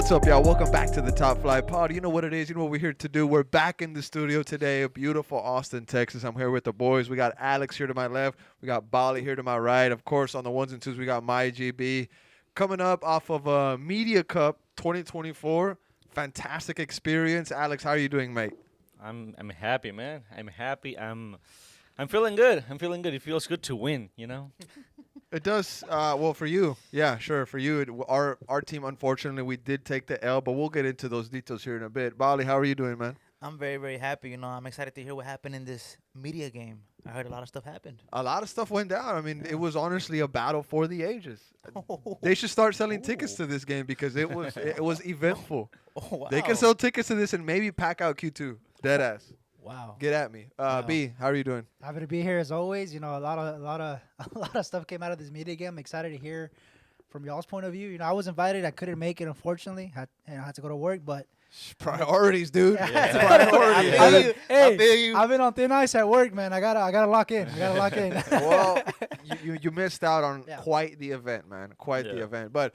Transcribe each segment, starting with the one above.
What's up, y'all? Welcome back to the Top Fly Pod. You know what it is. You know what we're here to do. We're back in the studio today. Beautiful Austin, Texas. I'm here with the boys. We got Alex here to my left. We got Bali here to my right. Of course, on the ones and twos, we got my GB. Coming up off of Media Cup 2024. Fantastic experience. Alex, how are you doing, mate? I'm happy, man. I'm happy. I'm feeling good. I'm feeling good. It feels good to win, you know? It does. Well, for you, yeah, sure. For you, our team, unfortunately, we did take the L, but we'll get into those details here in a bit. Bali, how are you doing, man? I'm very, very happy. I'm excited to hear what happened in this media game. I heard a lot of stuff happened. A lot of stuff went down. I mean, it was honestly a battle for the ages. They should start selling tickets to this game because it was eventful. Oh, wow. They can sell tickets to this and maybe pack out Q2. Dead ass. Wow. Get at me. B, how are you doing? Happy to be here as always. A lot of stuff came out of this media game. I'm excited to hear from y'all's point of view. I was invited. I couldn't make it, unfortunately. Had to go to work, but Priorities, dude. Yeah. Priorities. I feel you. I've been on thin ice at work, man. I gotta lock in. Well, you missed out on Yeah. quite the event, man. Quite the Yeah. event. But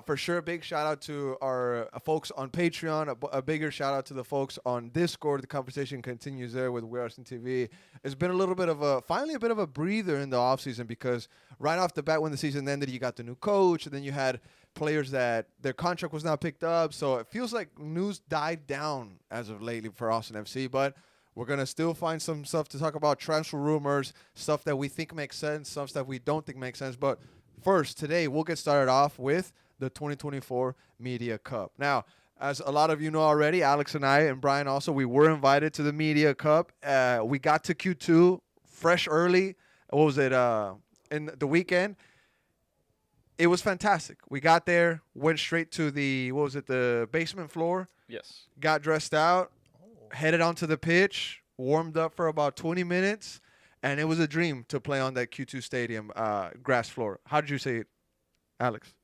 for sure, big shout out to our folks on Patreon. A bigger shout out to the folks on Discord. The conversation continues there with We're Austin TV. It's been a little bit of finally a bit of a breather in the offseason because right off the bat when the season ended, you got the new coach, and then you had players that their contract was not picked up. So it feels like news died down as of lately for Austin FC. But we're going to still find some stuff to talk about, transfer rumors, stuff that we think makes sense, stuff that we don't think makes sense. But first, today, we'll get started off with the 2024 Media Cup. Now, as a lot of you know already, Alex and I and Brian also, we were invited to the Media Cup. We got to Q2 fresh early. What was it? In the weekend. It was fantastic. We got there, went straight to the basement floor, Yes. got dressed out, headed onto the pitch, warmed up for about 20 minutes, and it was a dream to play on that Q2 stadium grass floor. How did you say it, Alex?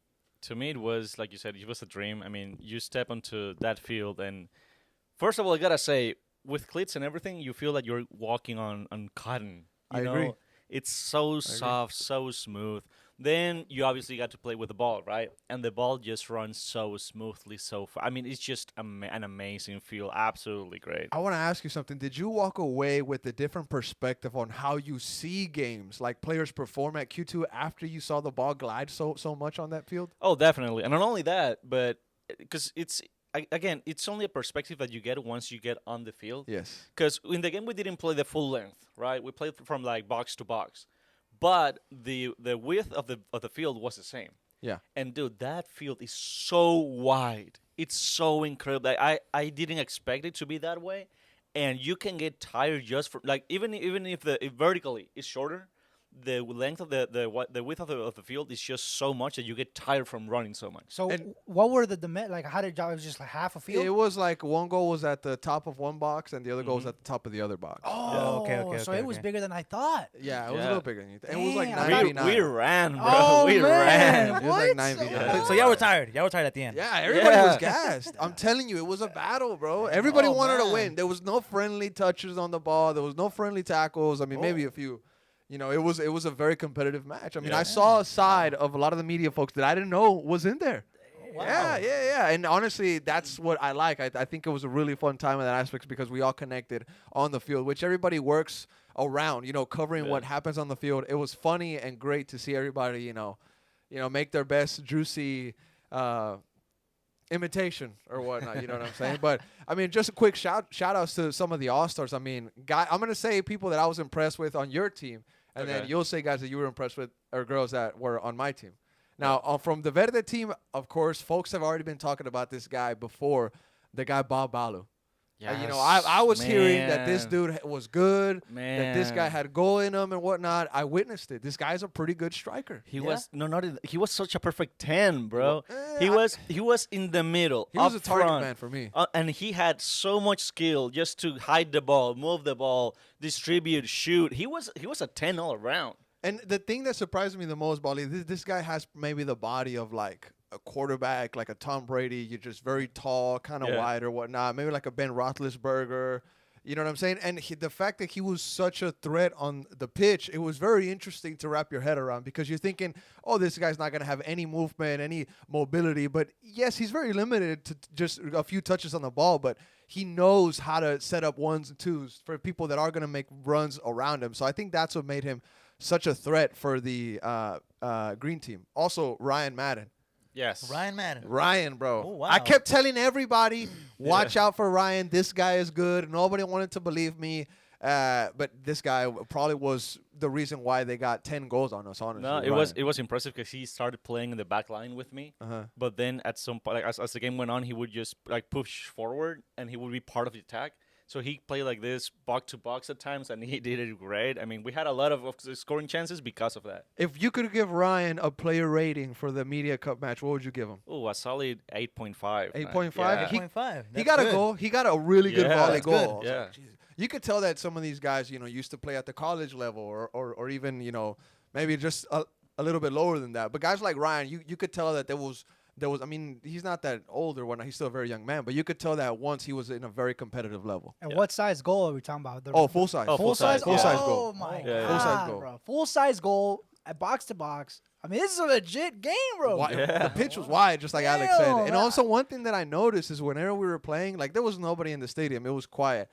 To me, it was, like you said, it was a dream. I mean, you step onto that field, and first of all, I got to say, with cleats and everything, you feel like you're walking on cotton. I You know? agree. It's so soft, so smooth. Then you obviously got to play with the ball, right? And the ball just runs so smoothly, so far. I mean, it's just an amazing feel. Absolutely great. I want to ask you something. Did you walk away with a different perspective on how you see games, like players perform at Q2 after you saw the ball glide so much on that field? Oh, definitely. And not only that, but because again, it's only a perspective that you get once you get on the field. Yes. Because in the game, we didn't play the full length, right? We played from like box to box. But the width of the field was the same. Yeah. And dude, that field is so wide. It's so incredible. I didn't expect it to be that way. And you can get tired just for like even if vertically is shorter, the length of the width of the field is just so much that you get tired from running so much. So And- what were the like? How did y'all? It was just like half a field. It was like one goal was at the top of one box and the other goal was at the top of the other box. Oh, okay, So okay, it was okay. bigger than I thought. Yeah, it was a Yeah. little bigger than you think. It was like Damn. 99. We ran, bro. Oh, we man. ran. It was like What? 99. So y'all were tired. Y'all were tired at the end. Yeah, everybody was Yeah. gassed. I'm telling you, it was a battle, bro. Everybody Oh, wanted to man. win. There was no friendly touches on the ball. There was no friendly tackles. I mean, maybe a few. It was a very competitive match. I mean, Yeah. I saw a side of a lot of the media folks that I didn't know was in there. Wow. Yeah. And honestly, that's what I like. I think it was a really fun time in that aspect because we all connected on the field, which everybody works around, covering what happens on the field. It was funny and great to see everybody, make their best juicy imitation or whatnot. You know what I'm saying? But I mean, just a quick shout outs to some of the all-stars. I mean, I'm gonna say people that I was impressed with on your team, and then Okay. you'll say guys that you were impressed with or girls that were on my team. Now, from the Verde team, of course, folks have already been talking about this guy before, the guy Bob Balu. I was hearing that this dude was good, that this guy Man. had goal in him and whatnot. I witnessed it. This guy's a pretty good striker. He Yeah? was he was such a perfect 10, bro. Well, He was in the middle. He was up a target front. man for me. And he had so much skill just to hide the ball, move the ball, distribute, shoot. He was a 10 all around. And the thing that surprised me the most, Bali, this guy has maybe the body of like a quarterback, like a Tom Brady. You're just very tall, kind of Yeah. wide or whatnot. Maybe like a Ben Roethlisberger. You know what I'm saying? And the fact that he was such a threat on the pitch, it was very interesting to wrap your head around because you're thinking, oh, this guy's not going to have any movement, any mobility. But yes, he's very limited to just a few touches on the ball, but he knows how to set up ones and twos for people that are going to make runs around him. So I think that's what made him such a threat for the green team. Also, Ryan Madden. Yes. Ryan Madden. Ryan, bro. Oh, wow. I kept telling everybody, watch out for Ryan. This guy is good. Nobody wanted to believe me. But this guy probably was the reason why they got 10 goals on us, honestly. No, Ryan. it was impressive because he started playing in the back line with me. Uh-huh. But then at some point, like, as the game went on, he would just like push forward and he would be part of the attack. So he played like this box to box at times, and he did it great. I mean, we had a lot of scoring chances because of that. If you could give Ryan a player rating for the Media Cup match, what would you give him? Oh, a solid 8.5. 8.5? Yeah. He- 8.5. He got a goal. He got a really good Yeah, volley that's goal. good. I was Yeah. like, Jesus. You could tell that some of these guys, used to play at the college level or even, maybe just a little bit lower than that. But guys like Ryan, you could tell that there was, I mean, he's not that old or whatnot. He's still a very young man. But you could tell that once he was in a very competitive level. And what size goal are we talking about? Oh, full size. Oh, full size. Full size Oh goal. my Yeah, yeah. god, Full size goal. bro! Full size goal at box to box. I mean, this is a legit game, bro. The pitch was wide, just like Alex said. Damn, And man. also, one thing that I noticed is whenever we were playing, like there was nobody in the stadium. It was quiet.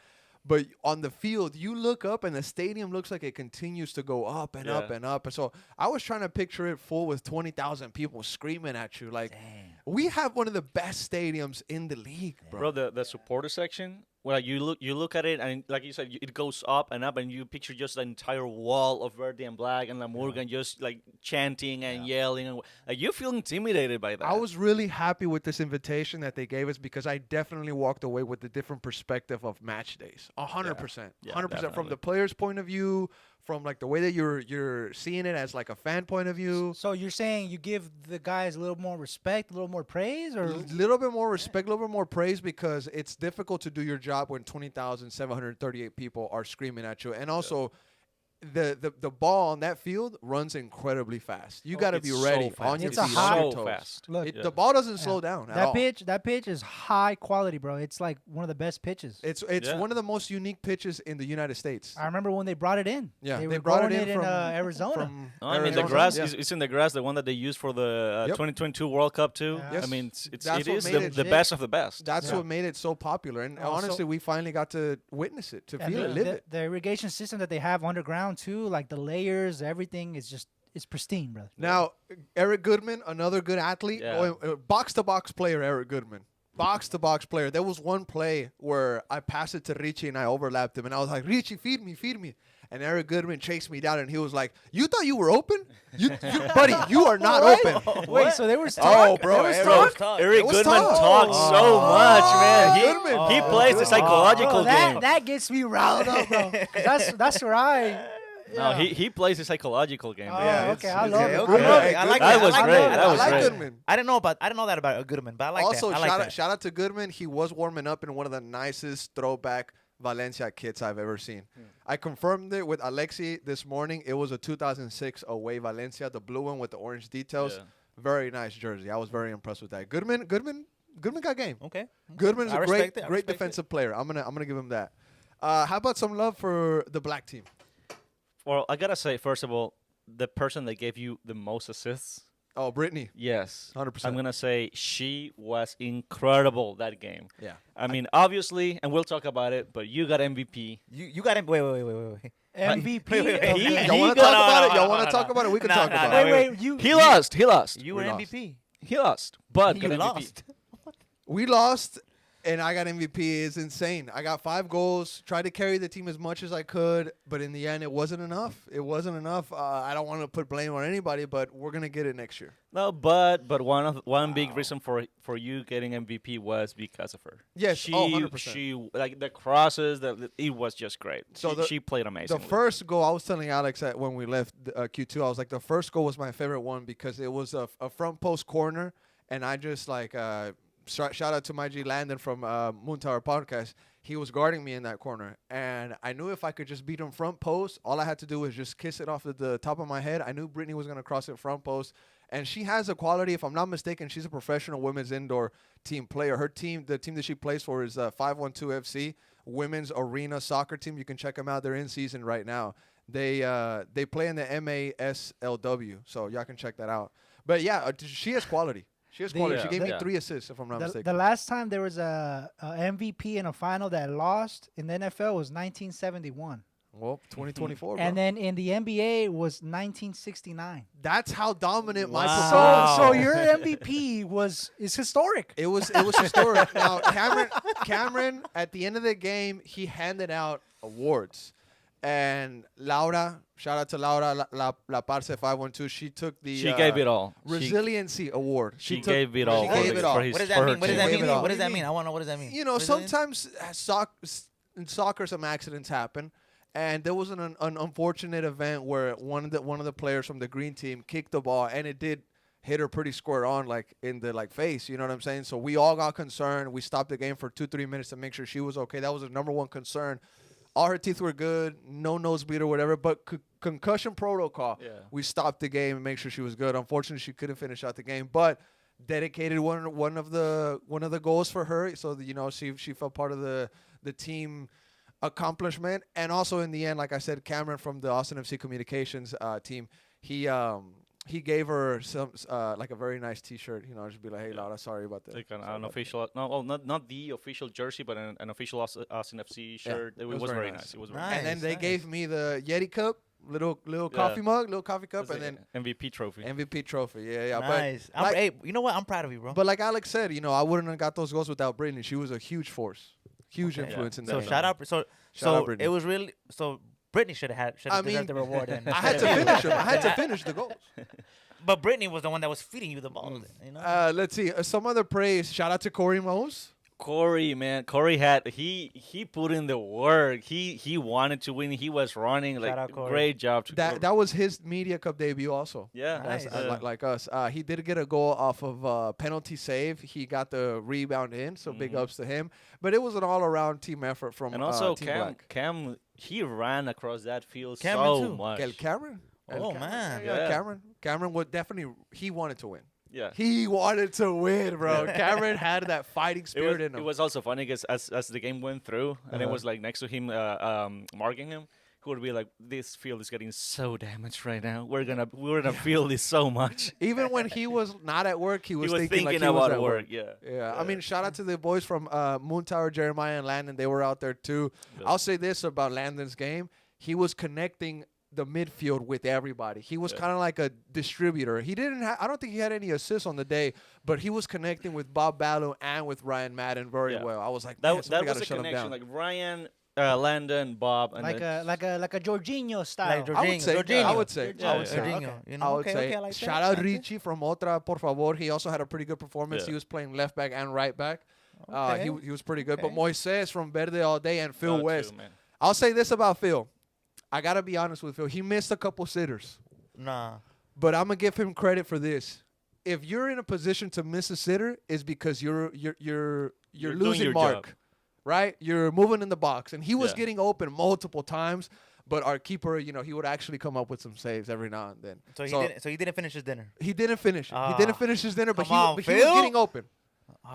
But on the field, you look up and the stadium looks like it continues to go up and up Yeah. and up. And so I was trying to picture it full with 20,000 people screaming at you. Like, we have one of the best stadiums in the league, bro. Bro, the supporter section, well, you look at it, and like you said, it goes up, and you picture just the entire wall of Verde and Black and La Murga just like chanting and yelling. And, like, you feel intimidated by that. I was really happy with this invitation that they gave us because I definitely walked away with a different perspective of match days. 100%. Yeah, 100% from definitely. the player's point of view, from like the way that you're seeing it as like a fan point of view. So you're saying you give the guys a little more respect, a little more praise, or A little bit more respect, a little bit more praise because it's difficult to do your job when 20,738 people are screaming at you. And also, the ball on that field runs incredibly fast. You got to It's be so ready fast. on your It's a feet, high- on your so toes. fast. look. The ball doesn't slow down at all. That pitch is high quality, bro. It's like one of the best pitches. It's Yeah. one of the most unique pitches in the United States. I remember when they brought it in. Yeah, they they were brought it growing in from Arizona. from No, I mean, the Arizona. grass Yeah. it's in the grass, the one that they use for the Yep. 2022 World Cup too. Yeah. Yes. I mean, That's it what is made the, it the legit. best of the best. That's Yeah. what made it so popular. And Also- honestly, we finally got to witness it, to And feel it, live it. the irrigation system that they have underground too, like the layers, everything is just it's pristine, brother. Now, Eric Goodman, another good athlete, Yeah. box to box player. Eric Goodman, box to box player. There was one play where I passed it to Richie and I overlapped him, and I was like, "Richie, feed me." And Eric Goodman chased me down, and he was like, "You thought you were open? Buddy, you are not open." Wait, so they were Oh, bro, They were Eric- stuck? Eric It was Goodman tough. talks so much, man. Goodman. He plays the psychological Bro, game. that gets me riled up, bro. 'Cause that's where I. No, yeah. he plays the psychological game. Oh, bro. Yeah, okay, it's- I love it. okay. I love Hey, it. I like That that. was I like great. that. That I was like great. Goodman. I didn't know that about Goodman, but I like Also, that. I like that. shout out to Goodman. He was warming up in one of the nicest throwback Valencia kits I've ever seen. I confirmed it with Alexi this morning. It was a 2006 away Valencia, the blue one with the orange details. Yeah. Very nice jersey. I was very impressed with that. Goodman got game. Okay. Goodman's I a respect great it. I great respect it. defensive player. I'm gonna give him that. How about some love for the black team? Well, I gotta say, first of all, the person that gave you the most assists, Oh, Brittany. yes, 100%. I'm gonna say she was incredible that game. Yeah. I mean, obviously, and we'll talk about it, but you got MVP. You got him. Wait. MVP. Wait, wait, wait. of He- the- Y'all want to got- talk about it? no, Y'all no, want no, to talk no. about it? We can No, talk no, about no, it. Wait, you. He lost. He lost. You were We lost. MVP. He lost. But You got MVP. lost. We lost, and I got MVP. It's insane. I got 5 goals. Tried to carry the team as much as I could, but in the end, it wasn't enough. I don't want to put blame on anybody, but we're gonna get it next year. No, but one big reason for you getting MVP was because of her. Yes, she 100%. she like the crosses. It was just great. So She played amazing. The first goal, I was telling Alex that when we left Q2, I was like, the first goal was my favorite one because it was a front post corner, and I just like shout out to my G Landon from Moon Tower Podcast. He was guarding me in that corner, and I knew if I could just beat him front post, all I had to do was just kiss it off the top of my head. I knew Brittany was gonna cross it front post, and she has a quality. If I'm not mistaken, she's a professional women's indoor team player. Her team, the team that she plays for, is 512 FC, women's arena soccer team. You can check them out. They're in season right now. They play in the MASLW, so y'all can check that out. But yeah, she has quality. She has quality. Yeah. She gave me Yeah. 3 assists, if I'm not The mistaken. last time there was a MVP in a final that lost in the NFL was 1971. Well, 2024, bro. And then in the NBA was 1969. That's how dominant my Wow. performance. So your MVP is historic. It was historic. Now Cameron at the end of the game, he handed out awards, and Laura, shout out to Laura La Parce 512. She took the She gave it all. resiliency award. She took- gave it all. She for gave the- it all. for his- What does for that her mean? What does team. that Gave mean? it all. What does that mean? I want to know what does that mean. You know, Resilience? sometimes in soccer some accidents happen, and there was an unfortunate event where one of the players from the green team kicked the ball, and it did hit her pretty square on, like in the face. You know what I'm saying? So we all got concerned. We stopped the game for 2-3 minutes to make sure she was okay. That was the number one concern. All her teeth were good, no nosebleed or whatever, but concussion protocol. Yeah. We stopped the game and make sure she was good. Unfortunately, she couldn't finish out the game, but dedicated one of the goals for her, so that, you know, she felt part of the team accomplishment. And also in the end, like I said, Cameron from the Austin FC Communications team, he gave her some like a very nice T-shirt. You know, just be like, hey, Laura, sorry about that. Like Sorry an about official, no, well, not the official jersey, but an official Austin FC shirt. It was very nice. It was very that. Nice. And then they nice. gave me the Yeti cup, little Yeah. coffee mug, little coffee cup, nice. and then MVP trophy. MVP trophy. Yeah. Nice. But like, Hey, you know what? I'm proud of you, bro. but like Alex said, you know, I wouldn't have got those goals without Brittany. She was a huge force, huge Okay. influence in So that. shout out. So Shout out Brittany. it was really Brittany should have I deserved the mean, reward. Then. I had to finish them. I had to finish the goals. But Brittany was the one that was feeding you the ball. You know. Let's see. Some other praise. Shout out to Corey Mose. Corey, man, Corey had he put in the work. He wanted to win. He was running. Shout out, Like Corey. great job to That was his Media Cup debut also. yeah. Nice. Like us. He did get a goal off of penalty save. He got the rebound in, so big ups to him. But it was an all-around team effort from And also Team Cam, Black. Cam, he ran across that field Cameron so too. much. Cameron. Oh, man. Yeah. Cameron would definitely, he wanted to win. Yeah. He wanted to win, bro. Cameron had that fighting spirit in him. It was also funny because as the game went through, and it was like next to him marking him, he would be like, "This field is getting so damaged right now. We're gonna feel this so much." Even when he was not at work, he was, He was thinking like he about was at work. work. Yeah. Yeah, I mean, shout out to the boys from Moon Tower, Jeremiah and Landon. They were out there too. Yeah. I'll say this about Landon's game: he was connecting the midfield with everybody. He was Yeah. kind of like a distributor. He didn't. I don't think he had any assists on the day, but he was connecting with Bob Ballou and with Ryan Madden very Yeah. well. I was like, That man, somebody was gotta a shut him connection. down. Like Ryan, Landon, Bob, and Like then, a Jorginho style. Like I would say. Jorginho. I would say. Yeah, I would yeah. say. Jorginho, you know? I would Okay, say. okay, I like that. Shout out Okay. Richie from Otra, por favor. He also had a pretty good performance. Yeah. He was playing left back and right back. Okay. He was pretty good. But Okay. Moises from Verde all day and Phil Oh, too, West. man. I'll say this about Phil. I gotta be honest with Phil. He missed a couple sitters, Nah. but I'm gonna give him credit for this. If you're in a position to miss a sitter, is because you're You're doing losing your mark, job. right? You're moving in the box, and he was Yeah. getting open multiple times. But our keeper, you know, he would actually come up with some saves every now and then. So he didn't finish his dinner. He didn't finish it. He Ah. didn't finish his dinner, but Come on, he was Phil. getting open.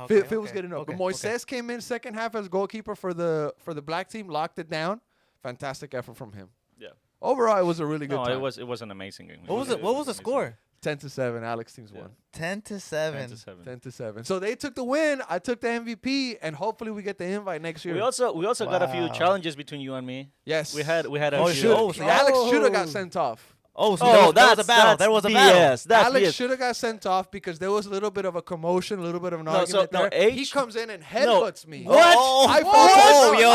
Okay, Phil was okay, getting open. okay, But Moises came in second half as goalkeeper for the black team, locked it down. Fantastic effort from him. Yeah. Overall, it was a really good No, time. it was an amazing game. What was it? What was the amazing. score? 10-7. Alex teams Yeah. won. 10-7. 10-7. 10-7. So they took the win. I took the MVP, and hopefully we get the invite next year. We also got a few Wow. challenges between you and me. yes, We had a Oh, few. shoot. Oh, Alex should have got Oh. sent off. Oh, so Oh, there was a battle. There was a battle. BS. That's Alex BS. should have got sent off because there was a little bit of a commotion, a little bit of an No, so- argument no, there. He H- comes in and headbutts me. What? I Oh, fought yo,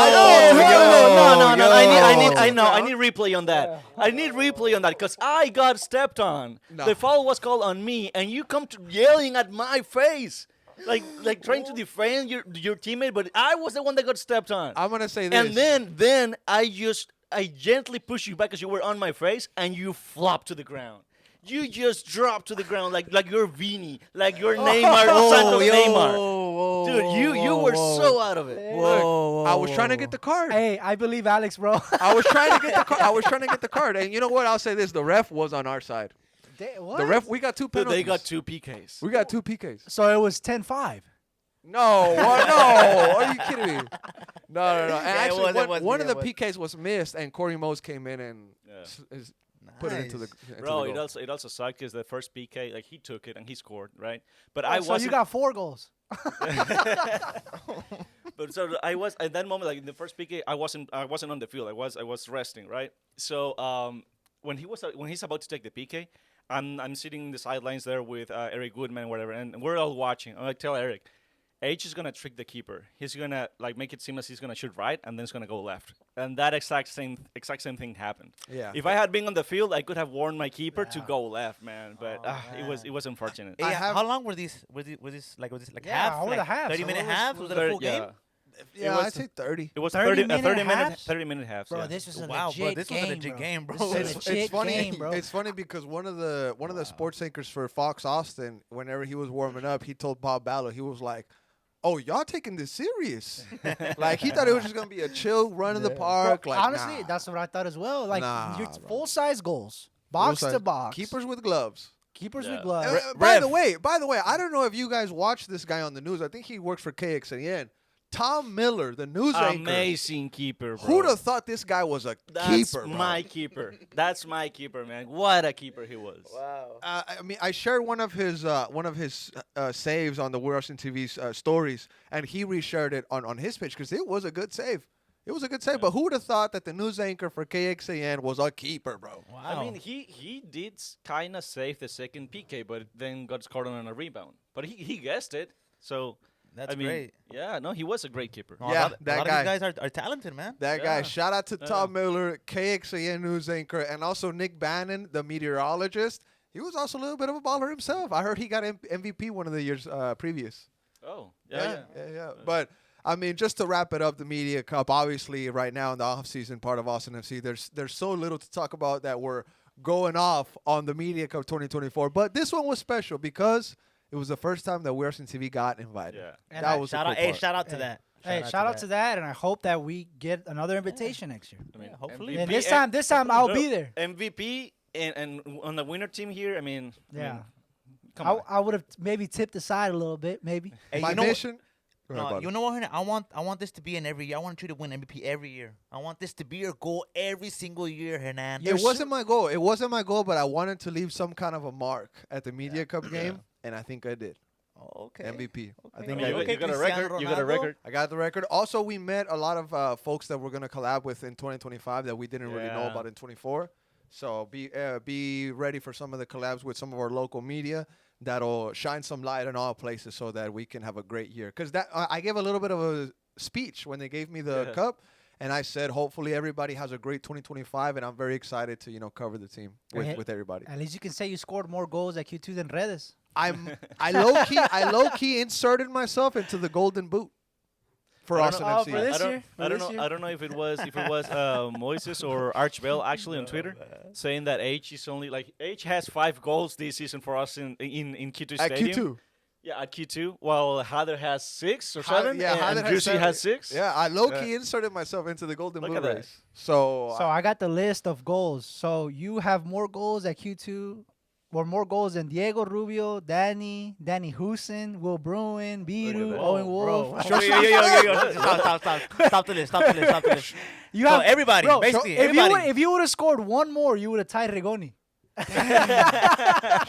No, I yo. need replay on that. I need replay on that because I got stepped on. No. The foul was called on me, and you come to yelling at my face, like trying to defend your teammate, but I was the one that got stepped on. I'm gonna say this. And then I gently pushed you back because you were on my face, and you flopped to the ground. You just dropped to the ground like you're Vini, like you're Neymar, Santos Neymar. Dude, you were so out of it. Whoa, I was trying to get the card. Hey, I believe Alex, bro. I was trying to get the card. I was trying to get the card. And you know what? I'll say this: the ref was on our side. What? The ref. We got two Dude, penalties. they got 2 PKs. We got 2 PKs. So it was 10-5. No, what? No, are you kidding me? No. And Yeah, it actually, was one me, of the it was. PKs was missed, and Corey Mose came in and Yeah. put it into the. Nice. Into Bro, the it goal. also sucked because the first PK, like he took it and he scored, right? But Oh, I so wasn't. you got 4 goals. But so I was at that moment, like in the first PK, I wasn't on the field. I was resting, right? So when he's about to take the PK, I'm sitting in the sidelines there with Eric Goodman, whatever, and we're all watching. I tell Eric, H is gonna trick the keeper. He's gonna like make it seem as he's gonna shoot right, and then it's gonna go left. And that exact same thing happened. Yeah. If I had been on the field, I could have warned my keeper to Yeah. go left, man. But Oh, it was unfortunate. Hey, I have- how long were these? Was this like Yeah, half? how were the like halves? 30-minute What was- halves? Was it a full game? Yeah, was- I'd say 30. It was 30 30 minute minute halves? 30-minute halves. Bro, yeah. this was a Wow, legit bro, this was a game, legit bro. game, bro. This is a It's legit funny. game, bro. It's funny because one of the sports anchors for Fox Austin, whenever he was warming up, he told Bob Ballard, he was like, "Oh, y'all taking this serious?" Like he thought it was just gonna be a chill run in the Yeah. park. Bro, like honestly, nah. that's what I thought as well. Like Nah, you're bro. full-size goals, box Full-size- to box, keepers with gloves. keepers Yeah. with gloves. By Rev. the way, I don't know if you guys watch this guy on the news. I think he works for KXAN. Tom Miller, the news anchor. Amazing keeper, bro. Who'd have thought this guy was a That's keeper? Bro? my keeper. That's my keeper, man. What a keeper he was. Wow. I mean, I shared one of his saves on the Washington TV's stories, and he reshared it on his page because it was a good save. It was a good save, but who would have thought that the news anchor for KXAN was a keeper, bro? Wow. I mean, he did kind of save the second PK, but then got scored on a rebound. But he guessed it, so that's I mean, great. yeah, no, he was a great keeper. No, Yeah, a lot that of guy. these guys are talented, man. That guy. Yeah. Shout out to Tom Miller, KXAN news anchor, and also Nick Bannon, the meteorologist. He was also a little bit of a baller himself. I heard he got MVP one of the years previous. Oh, yeah. But I mean, just to wrap it up, the Media Cup. Obviously, right now in the off-season part of Austin FC, there's so little to talk about that we're going off on the Media Cup 2024. But this one was special because it was the first time that Western TV got invited. Yeah. And That I- was Shout a out, cool part. shout out to Hey, that. Hey, shout out to that, and I hope that we get another invitation next year. I mean, Yeah, hopefully. And this time I'll be there. MVP and on the winner team here. I mean, Yeah. come on. I would have maybe tipped aside a little bit, maybe. Hey, My you know, mission. Go ahead, no, buddy. you know what, Hernan? I want this to be an every year. I want you to win MVP every year. I want this to be your goal every single year, Hernan. It wasn't my goal. It wasn't my goal, but I wanted to leave some kind of a mark at the Media Cup game, and I think I did. Oh, okay. MVP. I Okay. think I I mean, did. you got a Cristiano record. You got a Ronaldo? record. I got the record. Also, we met a lot of folks that we're gonna collab with in 2025 that we didn't really know Yeah. about in 24. So be ready for some of the collabs with some of our local media that'll shine some light in all places so that we can have a great year. Because that I gave a little bit of a speech when they gave me the Yeah. cup, and I said hopefully everybody has a great 2025, and I'm very excited to cover the team Hey, with everybody. At least you can say you scored more goals at Q2 than Redes. I low key inserted myself into the golden boot for I Austin don't know- FC. for this I don't, year? For I don't this know. year? I don't know if it was Moises or Archbell actually on Twitter saying that H is only like H has 5 goals this season for us in Q2 At Stadium. Q2. Yeah, at Q2. While Hader has 6 or Hader- 7. yeah, and Hader has Juicy 7. has 6. Yeah, I low key inserted myself into the golden Look boot at that. race. So, So I got the list of goals. So you have more goals at Q2, or more goals than Diego Rubio, Danny Houston, Will Bruin, Biru, that. Owen Bro, Wolf. bro. Stop the list. Stop the list. You So have everybody, bro, basically, if everybody. you would have scored one more, you would have tied Rigoni.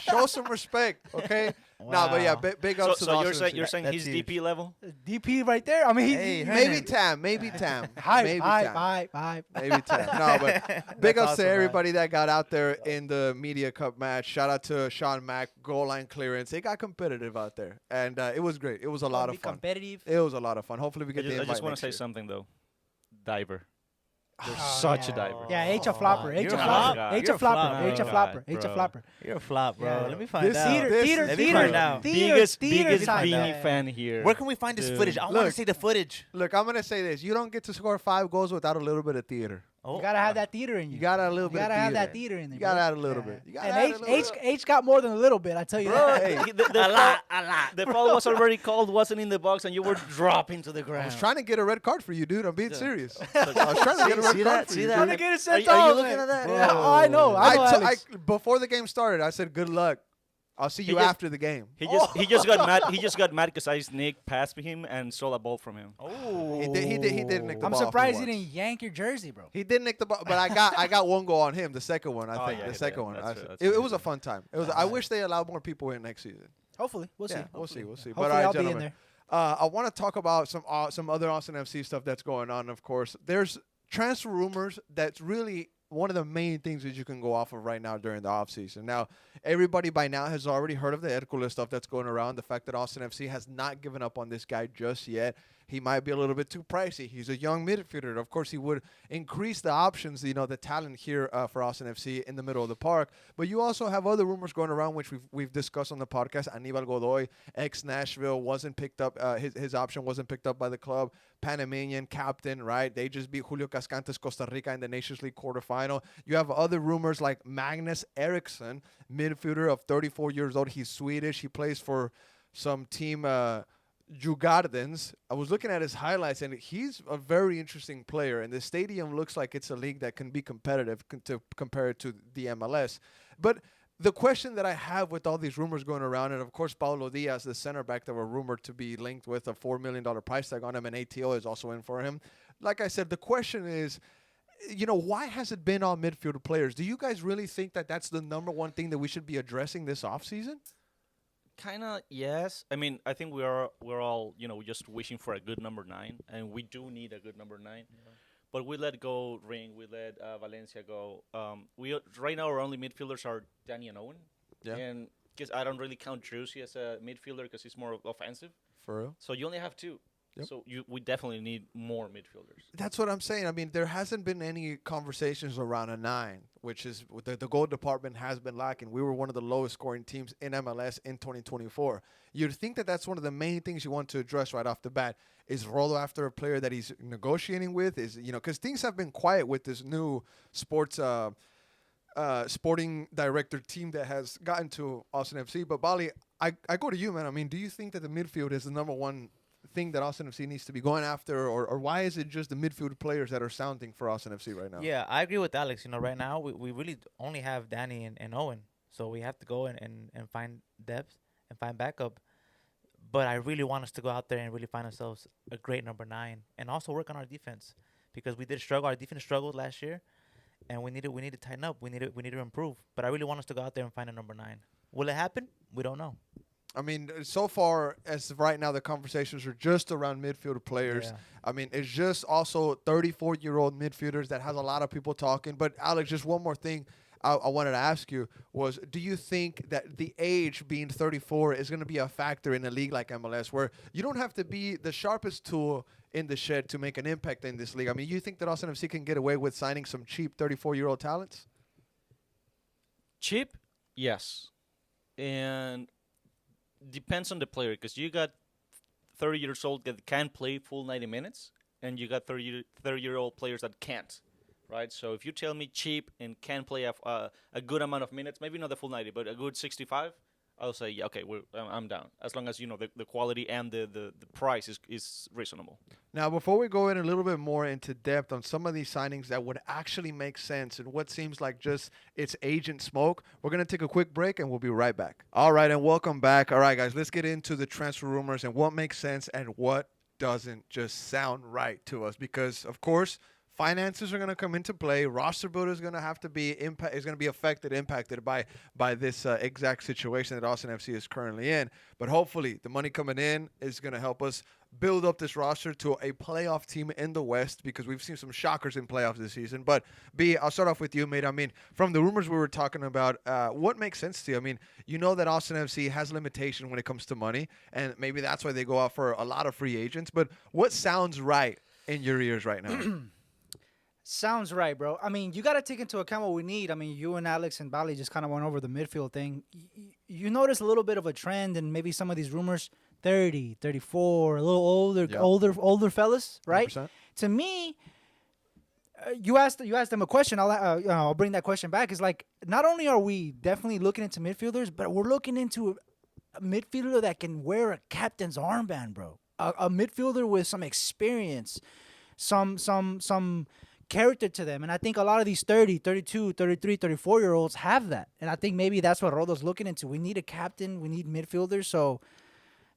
show some respect, okay? Nah, but yeah, Wow. big So, ups to the so you're Austin saying FC. you're saying That's he's huge. DP level? DP right there. I mean, Hey, Maybe Hernan. Tam, maybe Tam, hype, maybe hype, Tam, hype, hype. maybe Tam. No, but big That's ups awesome, to man. everybody that got out there in the Media Cup match. Shout out to Sean Mack, goal line clearance. It got competitive out there, and it was great. It was a lot Be of fun. competitive. It was a lot of fun. Hopefully, we I get the just, invite want to next say year. something though. Diver. You're Oh, such yeah. a diver. Yeah, H a flopper, H a You're a flopper, flop. H You're a a flop, flopper, H a bro. flopper, H a Bro. flopper. You're a flop, bro. Yeah. Let me find This out. Theater, This- theater, let me theater, find out. Biggest theater type. Beanie Yeah. fan here. Where can we find this Dude. footage? I want Look. to see the footage. Look, I'm gonna say this: you don't get to score 5 goals without a little bit of theater. Oh, You gotta have that theater in you. You gotta have a little You bit. gotta of have theater. that theater in there. You gotta bro. add a little bit. You gotta And add a H, little H, bit. H got more than a little bit. I tell you Bro, that. hey, The foul- The foul was already called, wasn't in the box, and you were dropping to the I ground. was trying to get a red card for you, dude. I'm being Yeah. serious. I was trying to get a red See card that? for See you. that? dude. Trying to get it Are sent you off, looking man. at that? Yeah, oh, I know, I Alex. before the game started, I said good luck. I'll see He you just- after the game. He just got mad. He just got mad because I sneaked past him and stole a ball from him. Oh. He did nick the I'm ball off me surprised he once. didn't yank your jersey, bro. He did nick the ball, but I got one goal on him. The second one, I Oh, think. yeah, The he second did. one. That's true, that's It true. was a fun time. It was. I wish they allowed more people in next season. Hopefully, we'll see. Yeah, we'll see. We'll see. Hopefully, But all right, I'll be in gentlemen. there. I want to talk about some other Austin FC stuff that's going on. Of course, there's transfer rumors. That's really one of the main things that you can go off of right now during the offseason. Now, everybody by now has already heard of the Hercules stuff that's going around. The fact that Austin FC has not given up on this guy just yet. He might be a little bit too pricey. He's a young midfielder. Of course, he would increase the options, the talent here for Austin FC in the middle of the park. But you also have other rumors going around, which we've discussed on the podcast. Aníbal Godoy, ex-Nashville, wasn't picked up. His option wasn't picked up by the club. Panamanian captain, right? They just beat Julio Cascantes, Costa Rica in the Nations League quarterfinal. You have other rumors like Magnus Eriksson, midfielder of 34 years old. He's Swedish. He plays for some team, Djurgårdens. I was looking at his highlights, and he's a very interesting player. And the stadium looks like it's a league that can be competitive to compare it to the MLS. But the question that I have with all these rumors going around, and of course Paulo Diaz, the center back that were rumored to be linked with a $4 million price tag on him, and ATO is also in for him. Like I said, the question is, why has it been all midfield players? Do you guys really think that that's the number one thing that we should be addressing this offseason? Kind of, yes. I mean, I think we're all just wishing for a good number 9, and we do need a good number 9. Yeah. But we let go Ring, we let Valencia go. Right now our only midfielders are Danny and Owen. Yeah. And because I don't really count Druzy as a midfielder because he's more offensive. For real? So you only have 2. Yep. So we definitely need more midfielders. That's what I'm saying. I mean, there hasn't been any conversations around a 9, which is the goal department has been lacking. We were one of the lowest scoring teams in MLS in 2024. You'd think that that's one of the main things you want to address right off the bat. Is Rolo after a player that he's negotiating with? Is because things have been quiet with this new sporting director team that has gotten to Austin FC. But Bali, I go to you, man. I mean, do you think that the midfield is the number one thing that Austin FC needs to be going after, or why is it just the midfield players that are sounding for Austin FC right now? Yeah, I agree with Alex. Right now we really only have Danny and Owen, so we have to go and find depth and find backup. But I really want us to go out there and really find ourselves a great number 9, and also work on our defense, because we did struggle. Our defense struggled last year, and we need to tighten up. We need to improve. But I really want us to go out there and find a number 9. Will it happen? We don't know. I mean, so far as of right now, the conversations are just around midfield players. Yeah. I mean, it's just also 34-year-old midfielders that has a lot of people talking. But Alex, just one more thing I wanted to ask you was, do you think that the age being 34 is going to be a factor in a league like MLS, where you don't have to be the sharpest tool in the shed to make an impact in this league? I mean, you think that Austin FC can get away with signing some cheap 34-year-old talents? Cheap, yes, and depends on the player, because you got 30 years old that can play full 90 minutes, and you got 30-year-old players that can't, right? So if you tell me cheap and can play a good amount of minutes, maybe not the full 90, but a good 65, I'll say, yeah, okay, I'm down, as long as the quality and the price is reasonable. Now, before we go in a little bit more into depth on some of these signings that would actually make sense and what seems like just it's agent smoke, we're going to take a quick break and we'll be right back. All right, and welcome back. All right, guys, let's get into the transfer rumors and what makes sense and what doesn't just sound right to us, because, of course, finances are going to come into play. Roster build is going to have to be impacted by this exact situation that Austin FC is currently in. But hopefully, the money coming in is going to help us build up this roster to a playoff team in the West, because we've seen some shockers in playoffs this season. But B, I'll start off with you, mate. I mean, from the rumors we were talking about, what makes sense to you? I mean, you know that Austin FC has limitation when it comes to money, and maybe that's why they go out for a lot of free agents. But what sounds right in your ears right now? Sounds right, bro. I mean, you got to take into account what we need. I mean, you and Alex and Bali just kind of went over the midfield thing. You notice a little bit of a trend in maybe some of these rumors, 30, 34, a little older, Yep. older fellas, right? 100%. To me, you asked them a question. I'll bring that question back. It's like, not only are we definitely looking into midfielders, but we're looking into a midfielder that can wear a captain's armband, bro. A midfielder with some experience, some character to them. And I think a lot of these 30, 32, 33, 34-year-olds have that. And I think maybe that's what Rodo's looking into. We need a captain. We need midfielders. So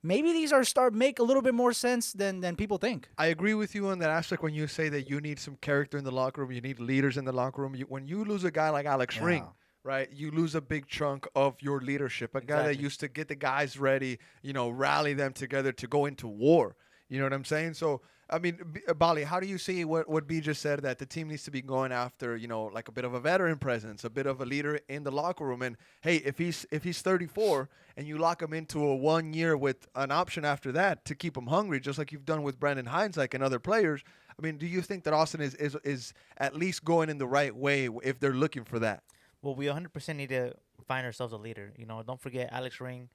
maybe these are make a little bit more sense than people think. I agree with you on that aspect when you say that you need some character in the locker room. You need leaders in the locker room. When you lose a guy like Alex Ring, right, you lose a big chunk of your leadership. A guy that used to get the guys ready, rally them together to go into war. You know what I'm saying? So, I mean, Bali, how do you see what B just said, that the team needs to be going after, like a bit of a veteran presence, a bit of a leader in the locker room? And, hey, if he's 34 and you lock him into a 1 year with an option after that to keep him hungry, just like you've done with Brandon Heinzek and other players, I mean, do you think that Austin is at least going in the right way if they're looking for that? Well, we 100% need to find ourselves a leader. Don't forget Alex Ring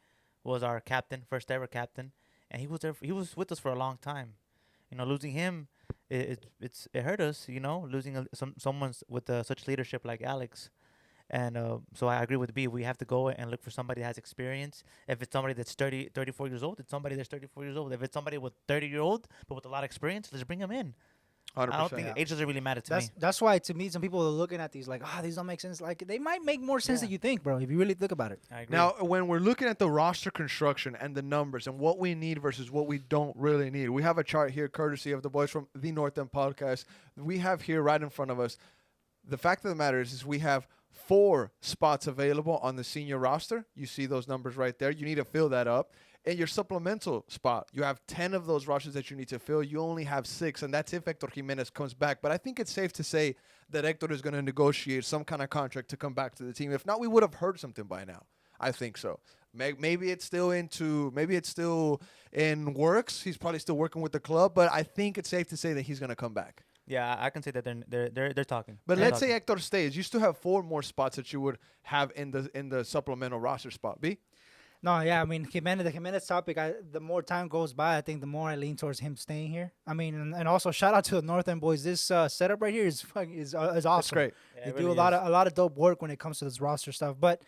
was our captain, first ever captain, and he was there. He was with us for a long time. Losing him, it hurt us. Losing someone with such leadership like Alex, and so I agree with B. We have to go and look for somebody that has experience. If it's somebody that's 34 years old, it's somebody that's 34 years old. If it's somebody with 30-year-old but with a lot of experience, let's bring him in. 100%. I don't think age doesn't really matter to me. That's why, to me, some people are looking at these like, these don't make sense. Like, they might make more sense than you think, bro, if you really think about it. I agree. Now, when we're looking at the roster construction and the numbers and what we need versus what we don't really need, we have a chart here courtesy of the boys from the North End Podcast. We have here right in front of us. The fact of the matter is we have 4 spots available on the senior roster. You see those numbers right there. You need to fill that up. In your supplemental spot, you have 10 of those rosters that you need to fill. You only have 6, and that's if Hector Jimenez comes back. But I think it's safe to say that Hector is going to negotiate some kind of contract to come back to the team. If not, we would have heard something by now. I think so. Maybe it's still in works. He's probably still working with the club, but I think it's safe to say that he's going to come back. Yeah, I can say that they're talking. But let's say Hector stays. You still have 4 more spots that you would have in the supplemental roster spot. B? No, yeah, I mean, the Jimenez topic, the more time goes by, I think the more I lean towards him staying here. I mean, and also shout out to the North End boys. This setup right here is awesome. That's great. Yeah, They it do really a lot is. of dope work when it comes to this roster stuff. But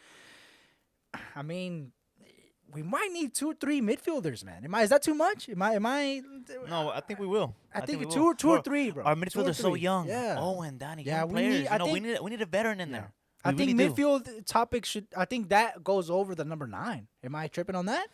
I mean, we might need 2 or 3 midfielders, man. Is that too much? Am I? No, I think we will. I think we it's will. 2 or 3, bro. Our 2 or midfielders so 3. young. Yeah. Owen, Danny, Yeah, young we players. need- I we think- need a veteran in there. I We think really do. midfield topic I think that goes over the number 9. Am I tripping on that?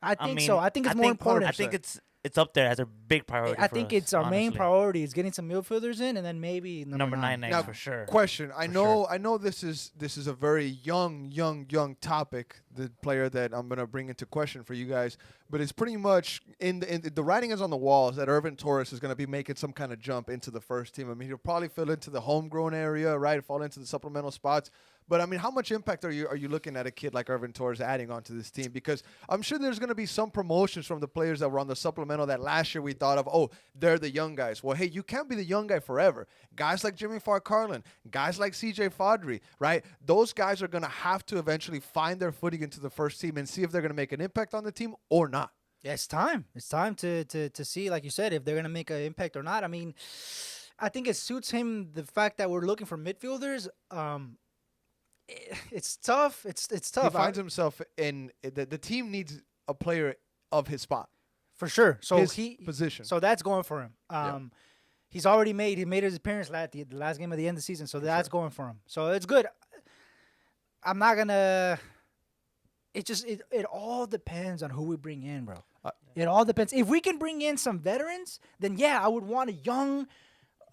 I think so. I think it's more important. I think it's up there as a big priority. I for think us, it's our main honestly. priority is getting some midfielders in, and then maybe Number 9 next Now, for sure. Question. I For know this is a very young topic, the player that I'm going to bring into question for you guys, but it's pretty much in the writing is on the walls that Irvin Torres is going to be making some kind of jump into the first team. I mean, he'll probably fill into the homegrown area, right? Fall into the supplemental spots. But I mean, how much impact are you looking at a kid like Irvin Torres adding onto this team? Because I'm sure there's going to be some promotions from the players that were on the supplemental that last year we thought of, oh, they're the young guys. Well, hey, you can't be the young guy forever. Guys like Jimmy Farr-Carlin, guys like CJ Fadri, right? Those guys are going to have to eventually find their footing into the first team and see if they're going to make an impact on the team or not. Yeah, it's time. It's time to see, like you said, if they're gonna make an impact or not. I mean, I think it suits him the fact that we're looking for midfielders. It's tough. It's tough. He finds himself in the team needs a player of his spot, for sure. So his position. So that's going for him. He's already made his appearance the last game of the end of the season. So that's going for him. So it's good. I'm not gonna. It all depends on who we bring in, bro. It all depends. If we can bring in some veterans, then yeah, I would want a young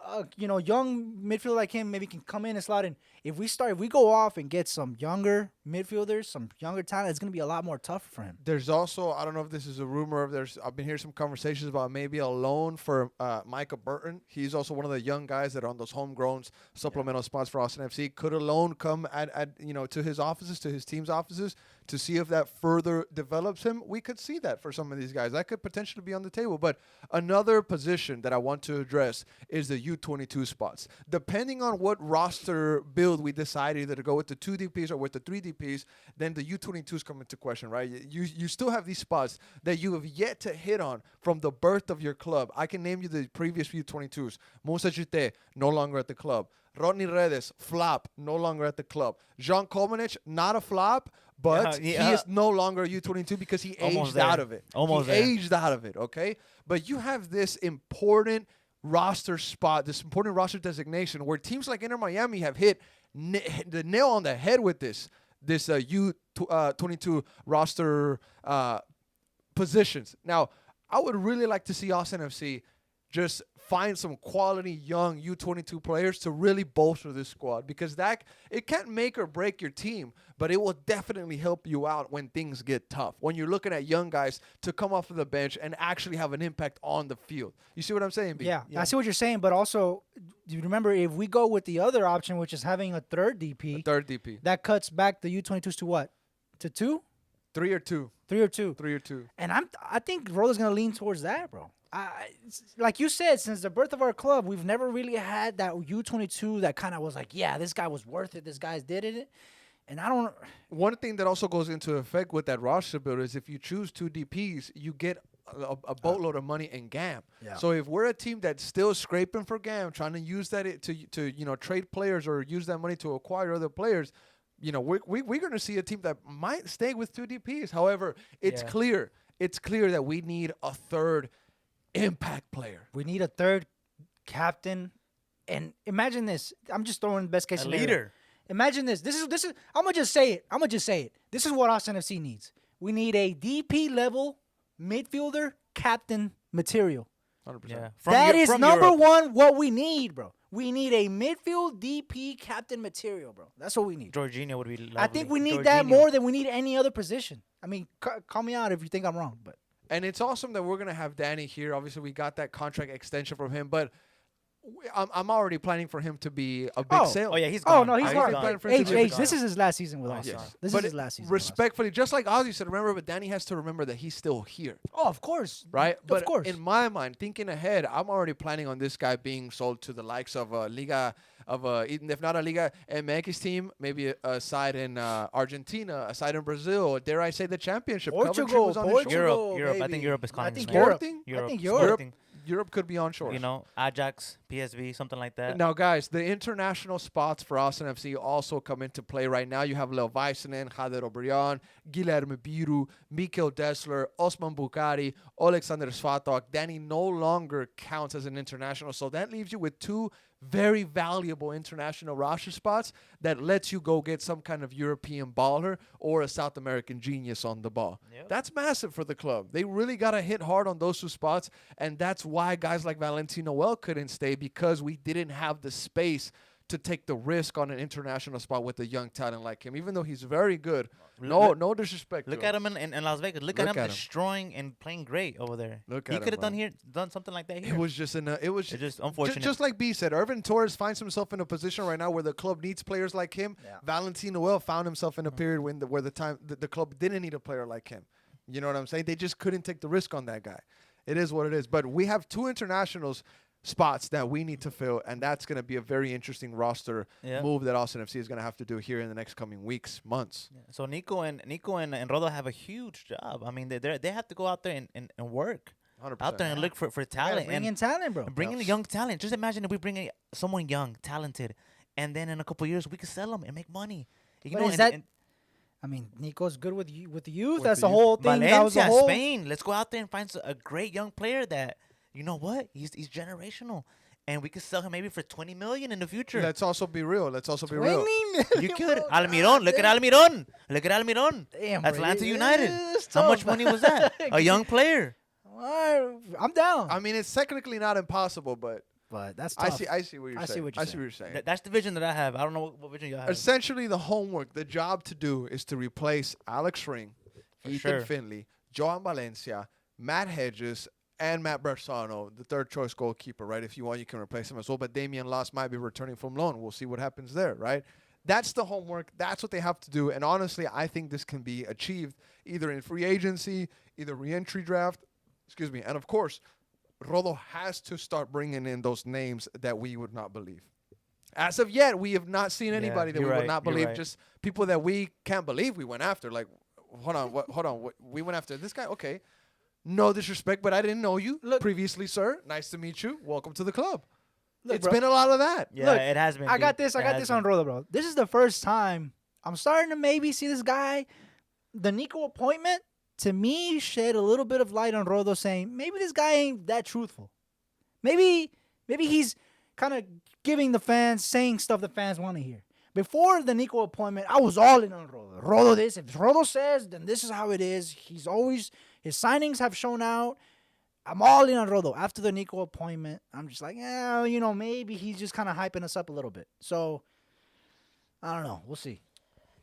midfielder like him. Maybe can come in and slot in. If we go off and get some younger midfielders, some younger talent, it's gonna be a lot more tough for him. There's also, I don't know if this is a rumor, I've been hearing some conversations about maybe a loan for Micah Burton. He's also one of the young guys that are on those homegrown supplemental spots for Austin FC. Could a loan come at to his offices, to his team's offices, to see if that further develops him? We could see that for some of these guys. That could potentially be on the table. But another position that I want to address is the U22 spots. Depending on what roster build we decide, either to go with the 2 DPs or with the 3 DPs, then the U22s come into question, right? You still have these spots that you have yet to hit on from the birth of your club. I can name you the previous U22s. Musa Jute, no longer at the club. Rodney Redes, flop, no longer at the club. Jean Komanich, not a flop, but he is no longer a U22 because he aged out of it. Almost he aged out of it, okay? But you have this important roster spot, this important roster designation, where teams like Inter Miami have hit the nail on the head with this U22 roster positions. Now, I would really like to see Austin FC just find some quality young U22 players to really bolster this squad, because that it can't make or break your team, but it will definitely help you out when things get tough. When you're looking at young guys to come off of the bench and actually have an impact on the field. You see what I'm saying, B? Yeah, I see what you're saying, but also, do you remember if we go with the other option, which is having a third DP, A third DP. that cuts back the U22s to what? To 2? 3 or 2. 3 or 2? 3 or 2. And I think Roda's gonna lean towards that, bro. Like you said, since the birth of our club, we've never really had that U22 that kind of was like, yeah, this guy was worth it. This guy's did it. And I don't. One thing that also goes into effect with that roster build is if you choose 2 DPs, you get a boatload of money in GAM. Yeah. So if we're a team that's still scraping for GAM, trying to use that to trade players or use that money to acquire other players, we're going to see a team that might stay with 2 DPs. However, it's clear that we need a third impact player. We need a third captain. And imagine this. I'm just throwing the best case scenario. Leader. Imagine this. This is. I'm gonna just say it. This is what Austin FC needs. We need a DP level midfielder captain material. 100%. Yeah. That is number Europe. one what we need, bro. We need a midfield DP captain material, bro. That's what we need. Jorginho would be lovely. I think we need that more than we need any other position. I mean, call me out if you think I'm wrong, but And it's awesome that we're going to have Danny here. Obviously, we got that contract extension from him, but I'm already planning for him to be a big sale. Oh, yeah, he's gone. oh no, he's I gone. think planning for him to Age, be this is his last season with us. Yes. This But is his last season. with us. respectfully, just like Ozzy said, remember, but Danny has to remember that he's still here. Oh, of course. Right? But of course. in my mind, thinking ahead, I'm already planning on this guy being sold to the likes of Liga, if not a Liga MX team, maybe a side in Argentina, a side in Brazil, or dare I say the championship. Coventry Portugal, was on his Portugal. shoulders. Europe. I baby. think Europe is I calling think him. Europe. Sporting? I think Europe. Europe. Europe could be on shore. Ajax, PSV, something like that. Now, guys, the international spots for Austin FC also come into play right now. You have Leo Väisänen, Jader Obrian, Guilherme Biru, Mikel Dessler, Osman Bukari, Alexander Svatok. Danny no longer counts as an international, so that leaves you with 2 very valuable international roster spots that lets you go get some kind of European baller or a South American genius on the ball. Yep. That's massive for the club. They really got to hit hard on those 2 spots, and that's why guys like Valentino Well couldn't stay, because we didn't have the space to take the risk on an international spot with a young talent like him, even though he's very good. No disrespect. Look to at him in Las Vegas. Look at him at him. destroying and playing great over there. Look He at could have him, done something like that here. It was just It's just unfortunate. Just like B said, Irvin Torres finds himself in a position right now where the club needs players like him. Yeah. Valentino Well found himself in a period where the club didn't need a player like him. You know what I'm saying? They just couldn't take the risk on that guy. It is what it is. But we have 2 internationals spots that we need to fill, and that's going to be a very interesting roster move that Austin FC is going to have to do here in the next coming weeks, months. Yeah. So Nico and Rodo have a huge job. I mean, they have to go out there and work 100%. out there and look for talent Bring in talent, bro. and bring in young talent. Just imagine if we bring in someone young, talented, and then in a couple of years we can sell them and make money. You But know, is that- I mean, Nico's good with the youth. With That's the the youth. whole thing. That was the Valencia, whole. Spain. Let's go out there and find a great young player that, you know what, he's generational, and we could sell him maybe for $20 million in the future. Let's also be real. $20 You million, could. bro. Almiron. Look at Almiron. Look at Almiron. Damn, bro. Atlanta United. It's How tough. much money was that? A young player. Alright, I'm down. I mean, it's technically not impossible, but but that's I tough. see what you're I see saying. what you're I see what you're saying. That's the vision that I have. I don't know what vision you have. Essentially, the homework, the job to do is to replace Alex Ring, Ethan sure. Finley, Joan Valencia, Matt Hedges, and Matt Bersano, the third choice goalkeeper, right? If you want, you can replace him as well. But Damian Loss might be returning from loan. We'll see what happens there, right? That's the homework. That's what they have to do. And honestly, I think this can be achieved either in free agency, either re-entry draft, and of course, Rodo has to start bringing in those names that we would not believe. As of yet, we have not seen anybody that we you're would right, not you're believe. right. Just people that we can't believe we went after. Like, hold on. We went after this guy? Okay. No disrespect, but I didn't know you previously, sir. Nice to meet you. Welcome to the club. Look, It's bro, been a lot of that. Yeah, Look, it has been. I got dude. this. I It got has this on been. Rodo, bro. This is the first time I'm starting to maybe see this guy. The Nico appointment to me shed a little bit of light on Rodo, saying maybe this guy ain't that truthful. Maybe Maybe he's kind of giving the fans, saying stuff the fans want to hear. Before the Nico appointment, I was all in on Rodo. Rodo this. If Rodo says, then this is how it is. His signings have shown out. I'm all in on Rodo. After the Nico appointment, I'm just like, maybe he's just kind of hyping us up a little bit. So, I don't know. We'll see.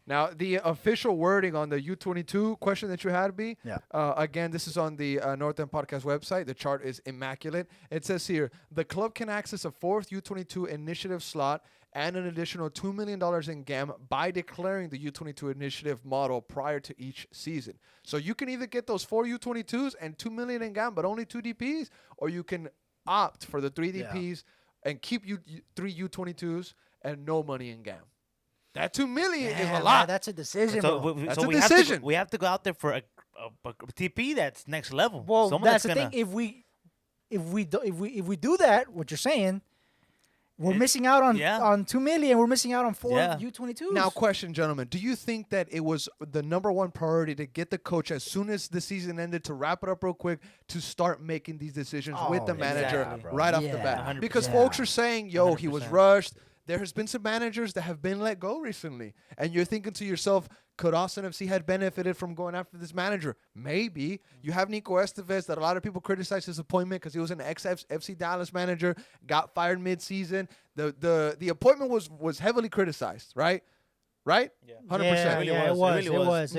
Now, the official wording on the U22 question that you had, B. Yeah. Again, this is on the North End Podcast website. The chart is immaculate. It says here, the club can access a fourth U22 initiative slot and an additional $2 million in GAM by declaring the U22 initiative model prior to each season. So you can either get those 4 U22s and $2 million in GAM, but only 2 DPs, or you can opt for the 3 DPs and keep 3 U22s and no money in GAM. That $2 million is a lot. That's a decision, So, bro. That's a decision. We have to go out there for a TP that's next level. Well, Someone that's the gonna- thing. If we do that, what you're saying, we're missing out on 2 million. We're missing out on 4 U22s. Now, question, gentlemen. Do you think that it was the number one priority to get the coach as soon as the season ended, to wrap it up real quick, to start making these decisions with the manager exactly, right off the Yeah. bat? 100%. Because folks are saying, yo, he was 100%. rushed. There has been some managers that have been let go recently. And you're thinking to yourself, could Austin FC had benefited from going after this manager? Maybe. You have Nico Estevez that a lot of people criticize his appointment because he was an ex-FC Dallas manager, got fired mid-season. The appointment was heavily criticized, right? Right? Yeah. 100%. Yeah, it was.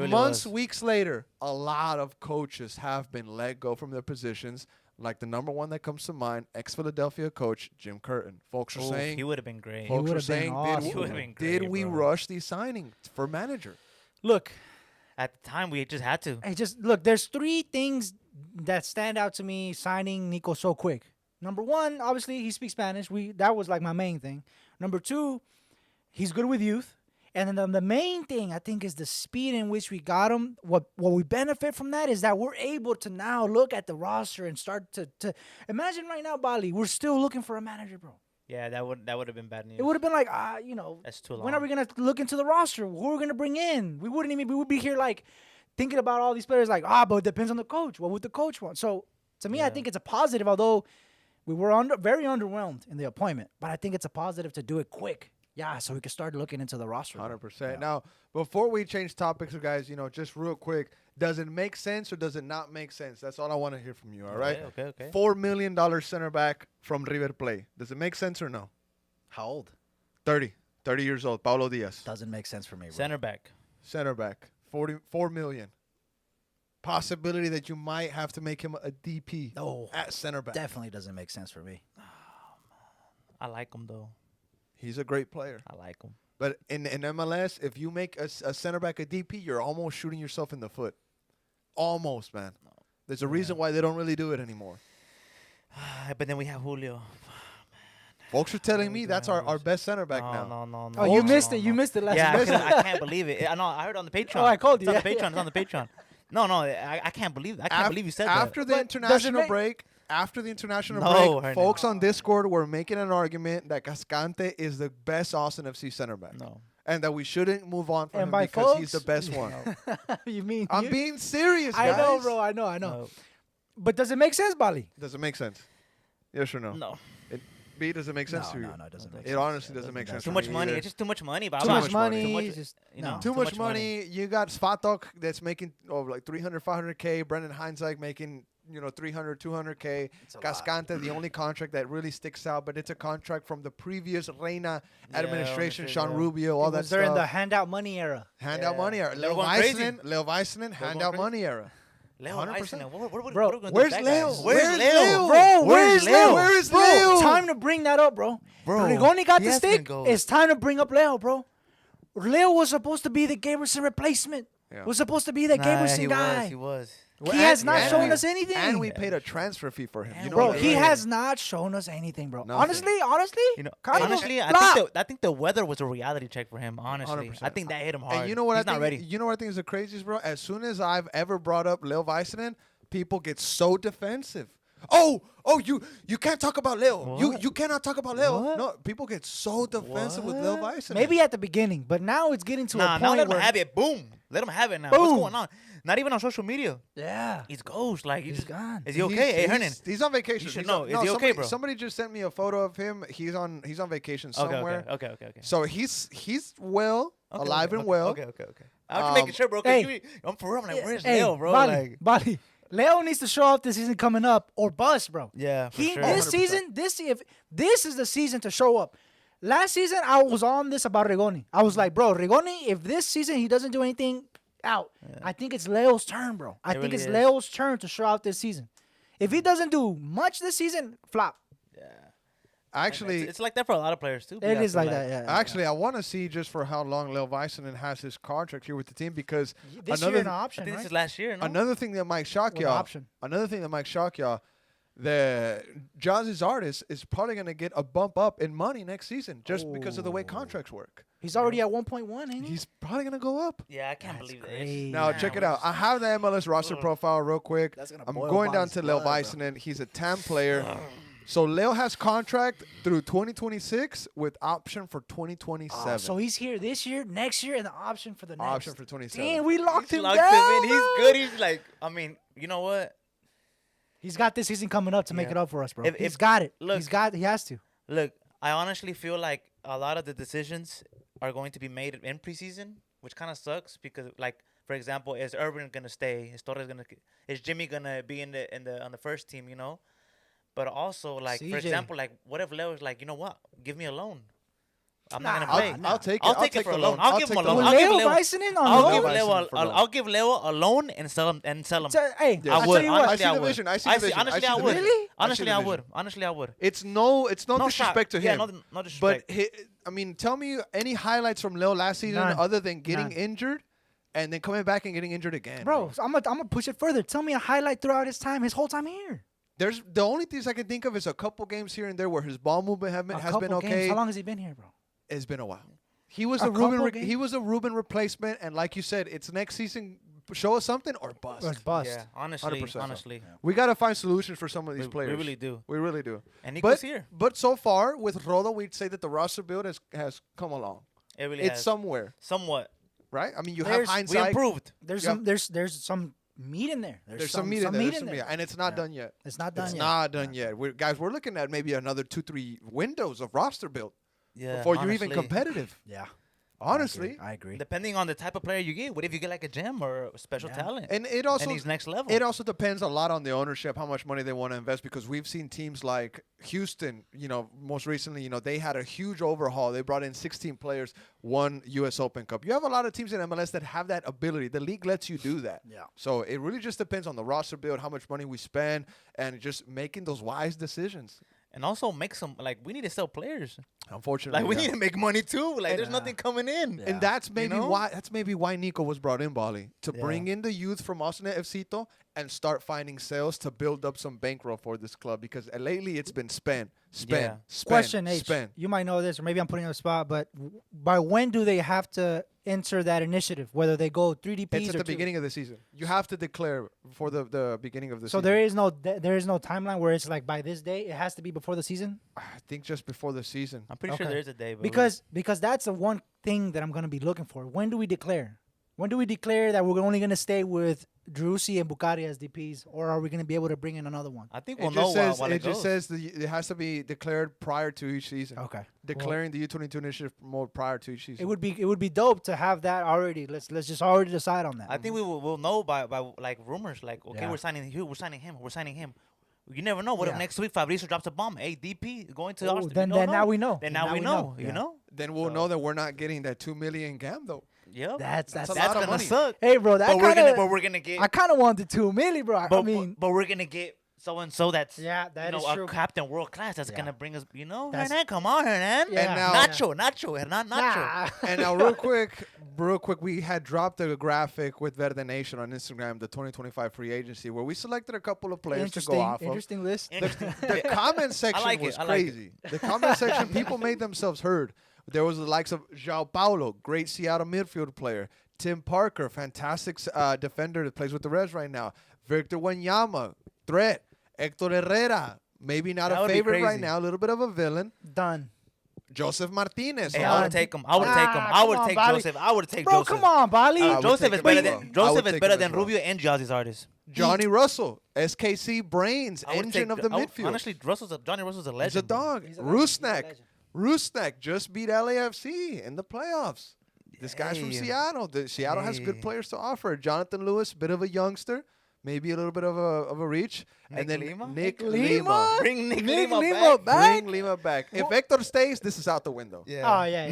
Months, weeks later, a lot of coaches have been let go from their positions. Like the number one that comes to mind, ex-Philadelphia coach Jim Curtin. Folks are saying he would have been great. folks are would've been saying, awesome. He would've been did great, we bro. rush the signing for manager? Look, At the time, we just had to. there's 3 things that stand out to me signing Nico so quick. Number 1, obviously he speaks Spanish. That was like my main thing. Number 2, he's good with youth. And then the main thing I think is the speed in which we got him. What we benefit from that is that we're able to now look at the roster and start to imagine right now, Bali, we're still looking for a manager, bro. Yeah, that would have been bad news. It would have been like, That's too long. when are we gonna look into the roster? Who are we gonna bring in? We would be here like thinking about all these players like, but it depends on the coach. What would the coach want? So to me, I think it's a positive, although we were very underwhelmed in the appointment. But I think it's a positive to do it quick. Yeah, so we can start looking into the roster. 100%. Now, before we change topics, guys, just real quick, does it make sense or does it not make sense? That's all I want to hear from you, all right? Okay. $4 million center back from River Plate. Does it make sense or no? How old? 30 years old, Paulo Diaz. Doesn't make sense for me, bro. Center back. Center back, $4 million. Possibility that you might have to make him a DP No, at center back. definitely doesn't make sense for me. I like him though. He's a great player. I like him. But in MLS, if you make a center back a DP, you're almost shooting yourself in the foot. Almost, man. There's a reason why they don't really do it anymore. But then we have Julio. Folks are telling me that's our best center back now. No. Oh, you missed it. You missed it last Yeah, night. I can't believe it. I know. I heard on the Patreon. Oh, I called you. It's on the Yeah, Patreon. yeah. It's on the Patreon. No, I can't believe. I can't believe you said that. After the But international doesn't break, after the international No, break, Hernan. folks on Discord were making an argument that Cascante is the best Austin FC center back. No. And that we shouldn't move on from And him by because he's the folks- best one. You mean I'm you? being serious, I guys. know, bro. I know. No. But does it make sense, Bali? Does it make sense? Yes or no? No. B, does it make sense to you? No, it doesn't make It sense. honestly doesn't make sense. Too to much me money. either. It's just too much money. But Too I'm much not- money. Too much, It's just- you know, no. Too much money. You got Svatok that's making like 300, 500K. Brendan Heinzig making 300, 200K. It's a lot. Cascante, the only contract that really sticks out, but it's a contract from the previous Reina administration, Sean yeah. Rubio, all It that was during the stuff. handout money era. Handout money era. They were Leo going crazy. Weissenen, handout crazy. money era. Leo 100%. Eisen, what are we Bro, gonna do where's with that Leo? guy? Where's Leo? Bro, Where's Leo? Where is Bro, Leo? time to bring that up, bro. Bro, Rigoni got he the has been stick. gold. It's time to bring up Leo, bro. Leo was supposed to be the Gamerson replacement. Yeah. Was supposed to be the Gamerson guy. He was. He has not and shown we- us anything. And we paid a transfer fee for him. You know Bro, that, he right? has not shown us anything, bro. Nothing. Honestly, You know, kind of honestly, flop. I think the weather was a reality check for him. Honestly, 100%. I think that hit him hard. And you know what He's I think? not ready. You know what I think is the craziest, bro? As soon as I've ever brought up Leo Weissenen, people get so defensive. Oh, you can't talk about Leo. What? You cannot talk about Leo. What? No, people get so defensive with Leo What? Weissenen. Maybe at the beginning, but now it's getting to Nah, a now point let him where have it. Boom. Let him have it now. Boom. What's going on? Not even on social media. Yeah. He's ghost. Like He's gone. Is he okay? Hey, Hernan. He's on vacation. You should He's know. on- Is he okay, somebody, bro? Somebody just sent me a photo of him. He's on vacation Okay, somewhere. okay. So he's well, Okay, alive okay, and well. Okay. I'm just making sure, bro. 'Cause Hey. I'm for real. I'm like, where's Hey, Leo, bro? Bali, Like, Bali. Leo needs to show up this season coming up or bust, bro. yeah, for He sure. this 100%. season, if this is the season to show up. Last season, I was on this about Rigoni. I was like, bro, Rigoni, if this season he doesn't do anything out, I think it's Leo's turn, bro. I think really it's is. Leo's turn to show out this season. If he doesn't do much this season, flop. Yeah. Actually, It's like that for a lot of players too. It is like that, yeah. actually, I want to see just for how long Leo Väisänen has his contract here with the team because This another year an I option, think right? this is last year. No? another thing that might shock With y'all. option. Another thing that might shock y'all. The Jazz's artist is probably going to get a bump up in money next season just because of the way contracts work. He's already at 1.1, ain't he? He's probably going to go up. Yeah, I can't That's believe crazy. this. Now, check it out. I have the MLS roster profile real quick. That's gonna I'm boil going down Bobby's to Leo blood, Väisänen. He's a TAM player. So Leo has contract through 2026 with option for 2027. So he's here this year, next year, and the option for the next. Option for 27. Damn, we locked him Locked down. him in. He's bro. good. He's like, I mean, you know what? He's got this season coming up to make Yeah. it up for us, bro. If- He's if- got it. look- He has to. Look, I honestly feel like a lot of the decisions are going to be made in preseason, which kind of sucks because, like, for example, is Urban gonna stay? Is Jimmy gonna be in the on the first team? You know, but also like for CJ. example, like what if Leo's like, you know what? Give me a loan. I'm Nah, not gonna play. I'll take it. I'll take it for the a loan. I'll give him a take the loan. With I'll give Leo Leo- Väisänen on I'll loan? give Leo Leo. Väisänen for loan. I'll give Leo a loan and sell him. Hey, I I'll would. tell you what. Honestly, I I see the would. vision. I see the vision. Honestly, I I see the would. vision. Really? Honestly, I I see the would. vision. Honestly, I would. It's no No disrespect shot. to Yeah, him. no disrespect. But I mean, tell me any highlights from Leo last season None. other than getting None. injured and then coming back and getting injured again. Bro, I'm gonna push it further. Tell me a highlight throughout his whole time here. There's the only things I can think of is a couple games here and there where his ball movement has A been couple okay. games. How long has he been here, bro? It's been a while. He was A a Ruben. couple games? He was a Ruben replacement, and like you said, it's next season. Show us something or bust. Or it's bust. Yeah, honestly, 100% so. honestly, We got to find solutions for some of these we players. really do. We really do. And Nico's But here. but so far with Rodo, we'd say that the roster build has come along. It really It's has. somewhere, Somewhat. right? I mean, you There's- have We hindsight. improved. There's Yeah. there's some meat in there. There's some meat in there. There's some meat, and it's not done yet. It's not done It's yet. not done yet. We're looking at maybe another 2-3 windows of roster build Yeah. before you're even honestly. competitive. Yeah. Honestly, I agree. Depending on the type of player you get, what if you get like a gem or a special Yeah. talent? and it also and he's next level. It also depends a lot on the ownership, how much money they want to invest, because we've seen teams like Houston, most recently, they had a huge overhaul. They brought in 16 players, won U.S. Open Cup. You have a lot of teams in MLS that have that ability. The league lets you do that. Yeah. So it really just depends on the roster build, how much money we spend, and just making those wise decisions. And also make some we need to sell players. Unfortunately, We yeah. need to make money too. Like there's Yeah. nothing coming in. Yeah. And that's maybe know? why Nico was brought in, Bali, to Yeah. bring in the youth from Austin FCito and start finding sales to build up some bankroll for this club, because lately it's been spend. Yeah. Question H. spend. You might know this, or maybe I'm putting you on the spot, but by when do they have to enter that initiative? Whether they go 3DPs It's at or the beginning of the season. You have to declare before the beginning of the So season. there is no timeline where it's like by this day it has to be before the season. I think just before the season. I'm pretty sure Okay. there is a day. But Because that's the one thing that I'm gonna be looking for. When do we declare? When do we declare that we're only gonna stay with Drusi and Bukhari as DPs, or are we gonna be able to bring in another one? I think It we'll just know says while it it just goes. says it has to be declared prior to each season. Okay. Declaring the U22 initiative mode prior to each season. It would be dope to have that already. Let's just already decide on that. I think we'll know by like rumors. Like okay, Yeah. we're signing him. We're signing him. We're signing him. You never know. What if Yeah. next week Fabrizio drops a bomb? Hey, DP going to Oh, Austin. then You don't now know. we know. Then Now now we we know. know. You Yeah. know. Then we'll So- know that we're not getting that $2 million gam though. Yep. That's That's a That's lot of gonna money. suck. Hey, bro, that But we're kind gonna of. get. I kind of wanted 2 million, bro. I mean, but we're gonna get so and so that's Yeah, that you is know, true. a captain world class that's Yeah. gonna bring us. That's- Hernan, come on, Hernan. Yeah. And now- Nacho, Hernan, Nacho. nah. And now, real quick, we had dropped a graphic with Verde Nation on Instagram, the 2025 free agency, where we selected a couple of players to go off of. Interesting list. The comment section like it, was I like it. crazy. The comment section, people made themselves heard. There was the likes of João Paulo, great Seattle midfield player. Tim Parker, fantastic defender that plays with the Reds right now. Victor Wanyama, threat. Hector Herrera, maybe not That a would be favorite right crazy. now, a little bit of a villain. Done. Joseph Martinez. Hey, huh? I would take him. I would take him. I come would on, take Bali. Joseph. I would take Bro, Joseph. come on, Bali. I would Joseph take is him better as than well. I would Joseph is take better him than as well. Rubio and Jazzy's artist. Johnny Russell, SKC Brains, I would engine take of the I would- midfield. Honestly, Johnny Russell's a He's legend. a bro. dog. He's a legend. He's a Rusnak. legend. Rusnak just beat LAFC in the playoffs. This guy's from Hey. Seattle. Seattle has good Hey. players to offer. Jonathan Lewis, bit of a youngster, maybe a little bit of a reach. Nick and then Lima? Nick Lima? Lima. Bring Nick Nick Lima Lima back. back? Bring Lima back. If Hector stays, this is out the window. Oh, yeah,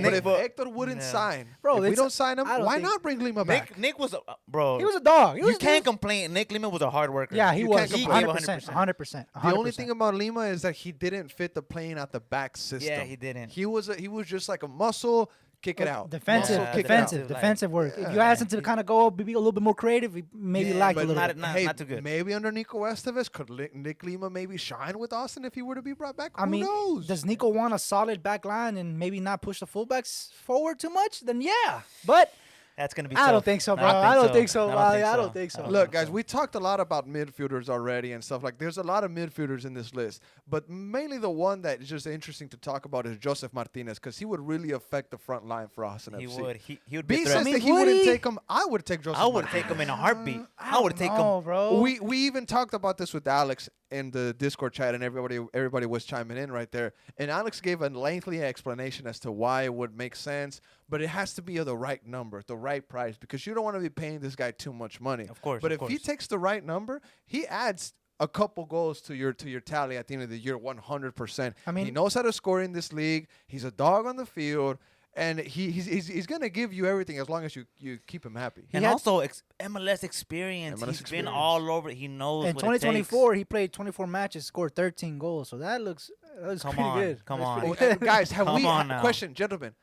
But yeah. if Hector wouldn't Yeah. sign, Bro, if we it's- don't sign him, I don't why think- not bring Lima back? Nick was bro. He was a dog. He You was, can't complain. Nick Lima was a hard worker. Yeah, he You was. can't complain. 100%. 100%. The only thing about Lima is that he didn't fit the playing at the back system. Yeah, he didn't. He was just like a muscle, kick it out. Defensive, Muscle, kick it defensive, out. Like- defensive work. If you Yeah. asked him to kind of go be a little bit more creative, he maybe Yeah, lacked a but little not- bit. not- Hey, too good. maybe under Nico Estevez, could Nick Lima maybe shine with Austin if he were to be brought back? I Who mean, knows? does Nico want a solid back line and maybe not push the fullbacks forward too much? Then yeah. But That's gonna be. I don't tough. think so, I bro. I don't think so, Wally. I don't think so. Look, guys, we talked a lot about midfielders already and stuff. Like, there's a lot of midfielders in this list, but mainly the one that is just interesting to talk about is Joseph Martinez because he would really affect the front line for Austin He FC. would. He would be B a says threat. that mean, he would wouldn't he? take him. I would take Joseph. I would Martinez. take him in a heartbeat. I don't would take know, him. bro. We even talked about this with Alex in the Discord chat, and everybody was chiming in right there. And Alex gave a lengthy explanation as to why it would make sense, but it has to be of the right number, the right price, because you don't want to be paying this guy too much money. Of course, But of if he course. takes the right number, he adds a couple goals to your tally at the end of the year, 100%. I mean- he knows how to score in this league. He's a dog on the field. And he's gonna give you everything as long as you keep him happy. And had- also MLS experience. MLS He's experience. been all over. He knows. in what 2024, he played 24 matches, scored 13 goals. So that looks Come pretty on, good. come That's on. pretty Oh, good. guys, have Come we on now. question, gentlemen?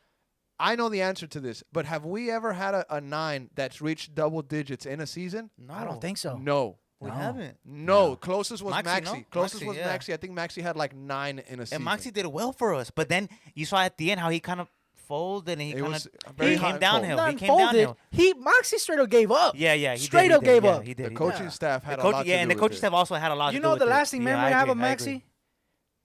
I know the answer to this, but have we ever had a 9 that's reached double digits in a season? No, I don't think so. No. We No. haven't. No. Closest was Maxi, Maxi. no? Closest Maxi, was yeah. Maxi. I think Maxi had like 9 in a season. And Maxi did well for us, but then you saw at the end how he kind of folded and he It kind was of very he hot came and downhill. cold. He Not came folded. downhill. Moxie straight up gave up. Yeah, he Straight did, up he did, gave yeah, up. He The did. he coaching did. staff The had a coach, lot to yeah, do and the with coaching it. staff also had a lot. You to know do with the it. lasting Yeah, memory I have of agree, agree. Maxi?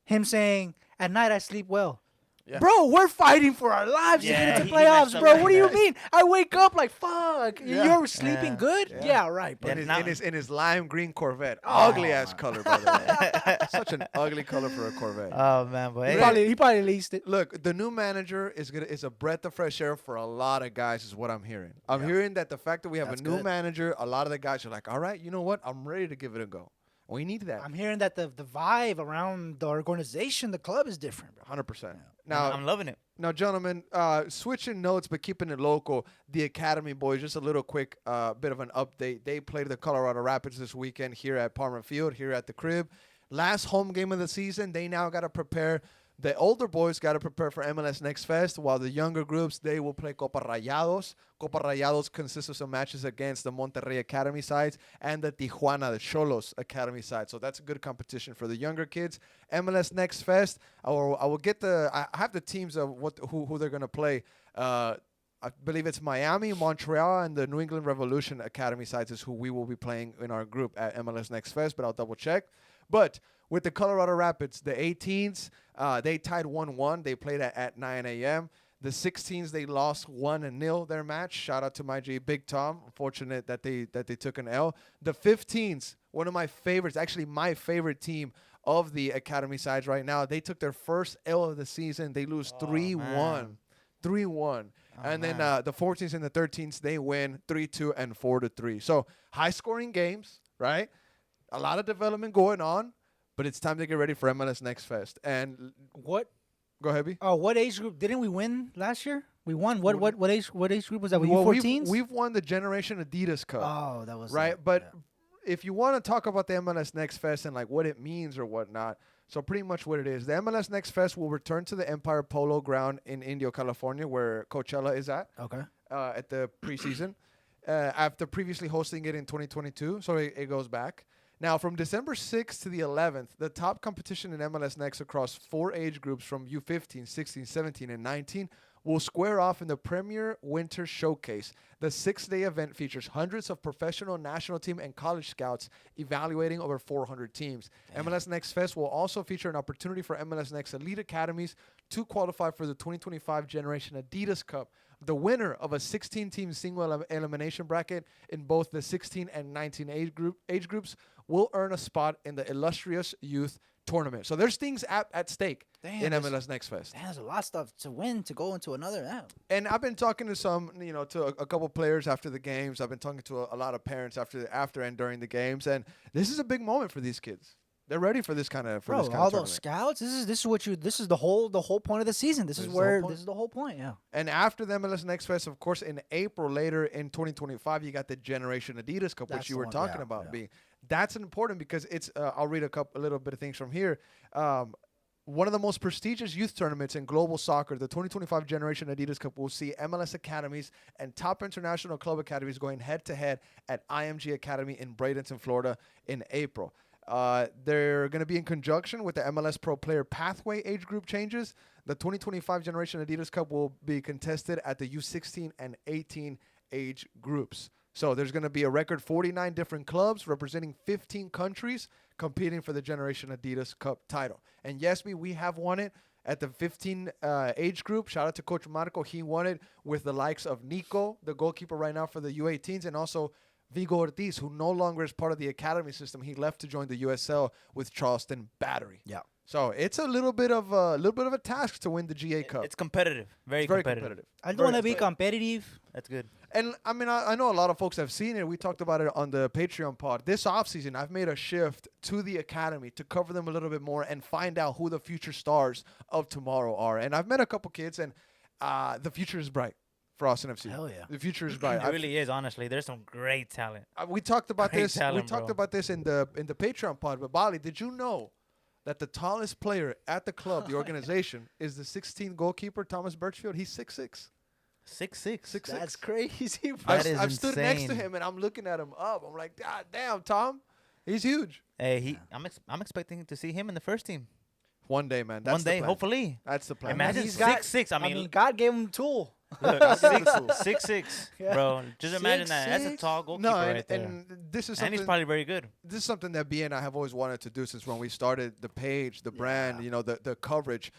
Him saying, "At night I sleep well." Yeah. Bro, we're fighting for our lives to Yeah, get into he playoffs, messed up bro. like What do you that. mean? I wake up like, fuck. Yeah. You're sleeping Yeah. good? Yeah. Yeah, right. But Yeah, In now- his lime green Corvette. Oh. Ugly ass color, by the way. Such an ugly color for a Corvette. Oh man, but he probably leased it. Look, the new manager is a breath of fresh air for a lot of guys, is what I'm hearing. I'm hearing that the fact that we have That's a new good. manager, a lot of the guys are like, all right, you know what? I'm ready to give it a go. We need that. I'm hearing that the vibe around the organization, the club is different, bro. 100%. I'm Now, loving it. gentlemen, switching notes but keeping it local, the Academy boys, just a little quick bit of an update. They played the Colorado Rapids this weekend here at Palmer Field, here at the crib. Last home game of the season, they now got to prepare. The older boys got to prepare for MLS Next Fest, while the younger groups, they will play Copa Rayados. Copa Rayados consists of some matches against the Monterrey Academy sides and the Tijuana, the Xolos Academy side. So that's a good competition for the younger kids. MLS Next Fest, I will get I have the teams of who they're going to play. I believe it's Miami, Montreal, and the New England Revolution Academy sides is who we will be playing in our group at MLS Next Fest, but I'll double check. But with the Colorado Rapids, the 18s, they tied 1-1. They played at 9 a.m. The 16s, they lost 1-0 their match. Shout out to my G, Big Tom. Fortunate that they took an L. The 15s, one of my favorites, actually my favorite team of the Academy sides right now. They took their first L of the season. They lose 3-1. man. 3-1. And then the 14s and the 13s, they win 3-2 and 4-3. So high-scoring games, right? A lot of development going on, but it's time to get ready for MLS Next Fest. And What? go ahead, B. Oh, what age group didn't we win last year? We won. What age group was that? Were you Well, 14s? we've won the Generation Adidas Cup, Oh, that was right? it. But Yeah. if you want to talk about the MLS Next Fest and like what it means or whatnot, so pretty much what it is, the MLS Next Fest will return to the Empire Polo Ground in Indio, California, where Coachella is at Okay. at the preseason, after previously hosting it in 2022. So it goes back. Now, from December 6th to the 11th, the top competition in MLS Next across 4 age groups from U15, 16, 17, and 19 will square off in the Premier Winter Showcase. The 6-day event features hundreds of professional national team and college scouts evaluating over 400 teams. MLS Next Fest will also feature an opportunity for MLS Next Elite Academies to qualify for the 2025 Generation Adidas Cup. The winner of a 16-team single elimination bracket in both the 16 and 19 age groups will earn a spot in the illustrious youth tournament. So there's things at stake in MLS Next Fest. There's a lot of stuff to win to go into another. Yeah. And I've been talking to to a couple players after the games. I've been talking to a lot of parents after and during the games, and this is a big moment for these kids. They're ready for this kind of Bro, all those scouts. This is the whole point of the season. This is the whole point. Yeah. And after the MLS Next Fest, of course, in April later in 2025, you got the Generation Adidas Cup, which you were talking about. Being that's important because it's. I'll read a little bit of things from here. One of the most prestigious youth tournaments in global soccer, the 2025 Generation Adidas Cup, will see MLS academies and top international club academies going head-to-head at IMG Academy in Bradenton, Florida in April. They're going to be in conjunction with the MLS Pro Player Pathway age group changes. The 2025 Generation Adidas Cup will be contested at the U16 and 18 age groups. So there's going to be a record 49 different clubs representing 15 countries competing for the Generation Adidas Cup title. And yes, we have won it at the 15 age group. Shout out to Coach Marco. He won it with the likes of Nico, the goalkeeper right now for the U18s, and also Vigo Ortiz, who no longer is part of the academy system. He left to join the USL with Charleston Battery. Yeah. So it's a little bit of a task to win the GA Cup. It's competitive. Very competitive. I don't want to be competitive. That's good. And I mean, I know a lot of folks have seen it. We talked about it on the Patreon pod. This offseason, I've made a shift to the academy to cover them a little bit more and find out who the future stars of tomorrow are. And I've met a couple kids, and the future is bright for Austin FC. Hell yeah. The future is bright. It really is, honestly. There's some great talent. We talked about Great this. talent, We talked bro. about this in the Patreon pod. But Bali, did you know that the tallest player at the club, the organization, is the 16th goalkeeper, Thomas Birchfield? He's 6'6". 6'6". That's crazy. Bro. That is I've stood next to insane. him and I'm looking at him up. I'm like, God damn, Tom, he's huge. Hey, I'm expecting to see him in the first team. One day, man. That's One day, the plan. hopefully. That's the plan. Imagine He's got- 6'6". I mean, God gave him a tool. look, 6'6", Yeah. bro. Just imagine that. That's a 6'6". tall goalkeeper No, right there. and this is And he's something. probably very good. This is something that B and I have always wanted to do since when we started the page, the brand, the coverage.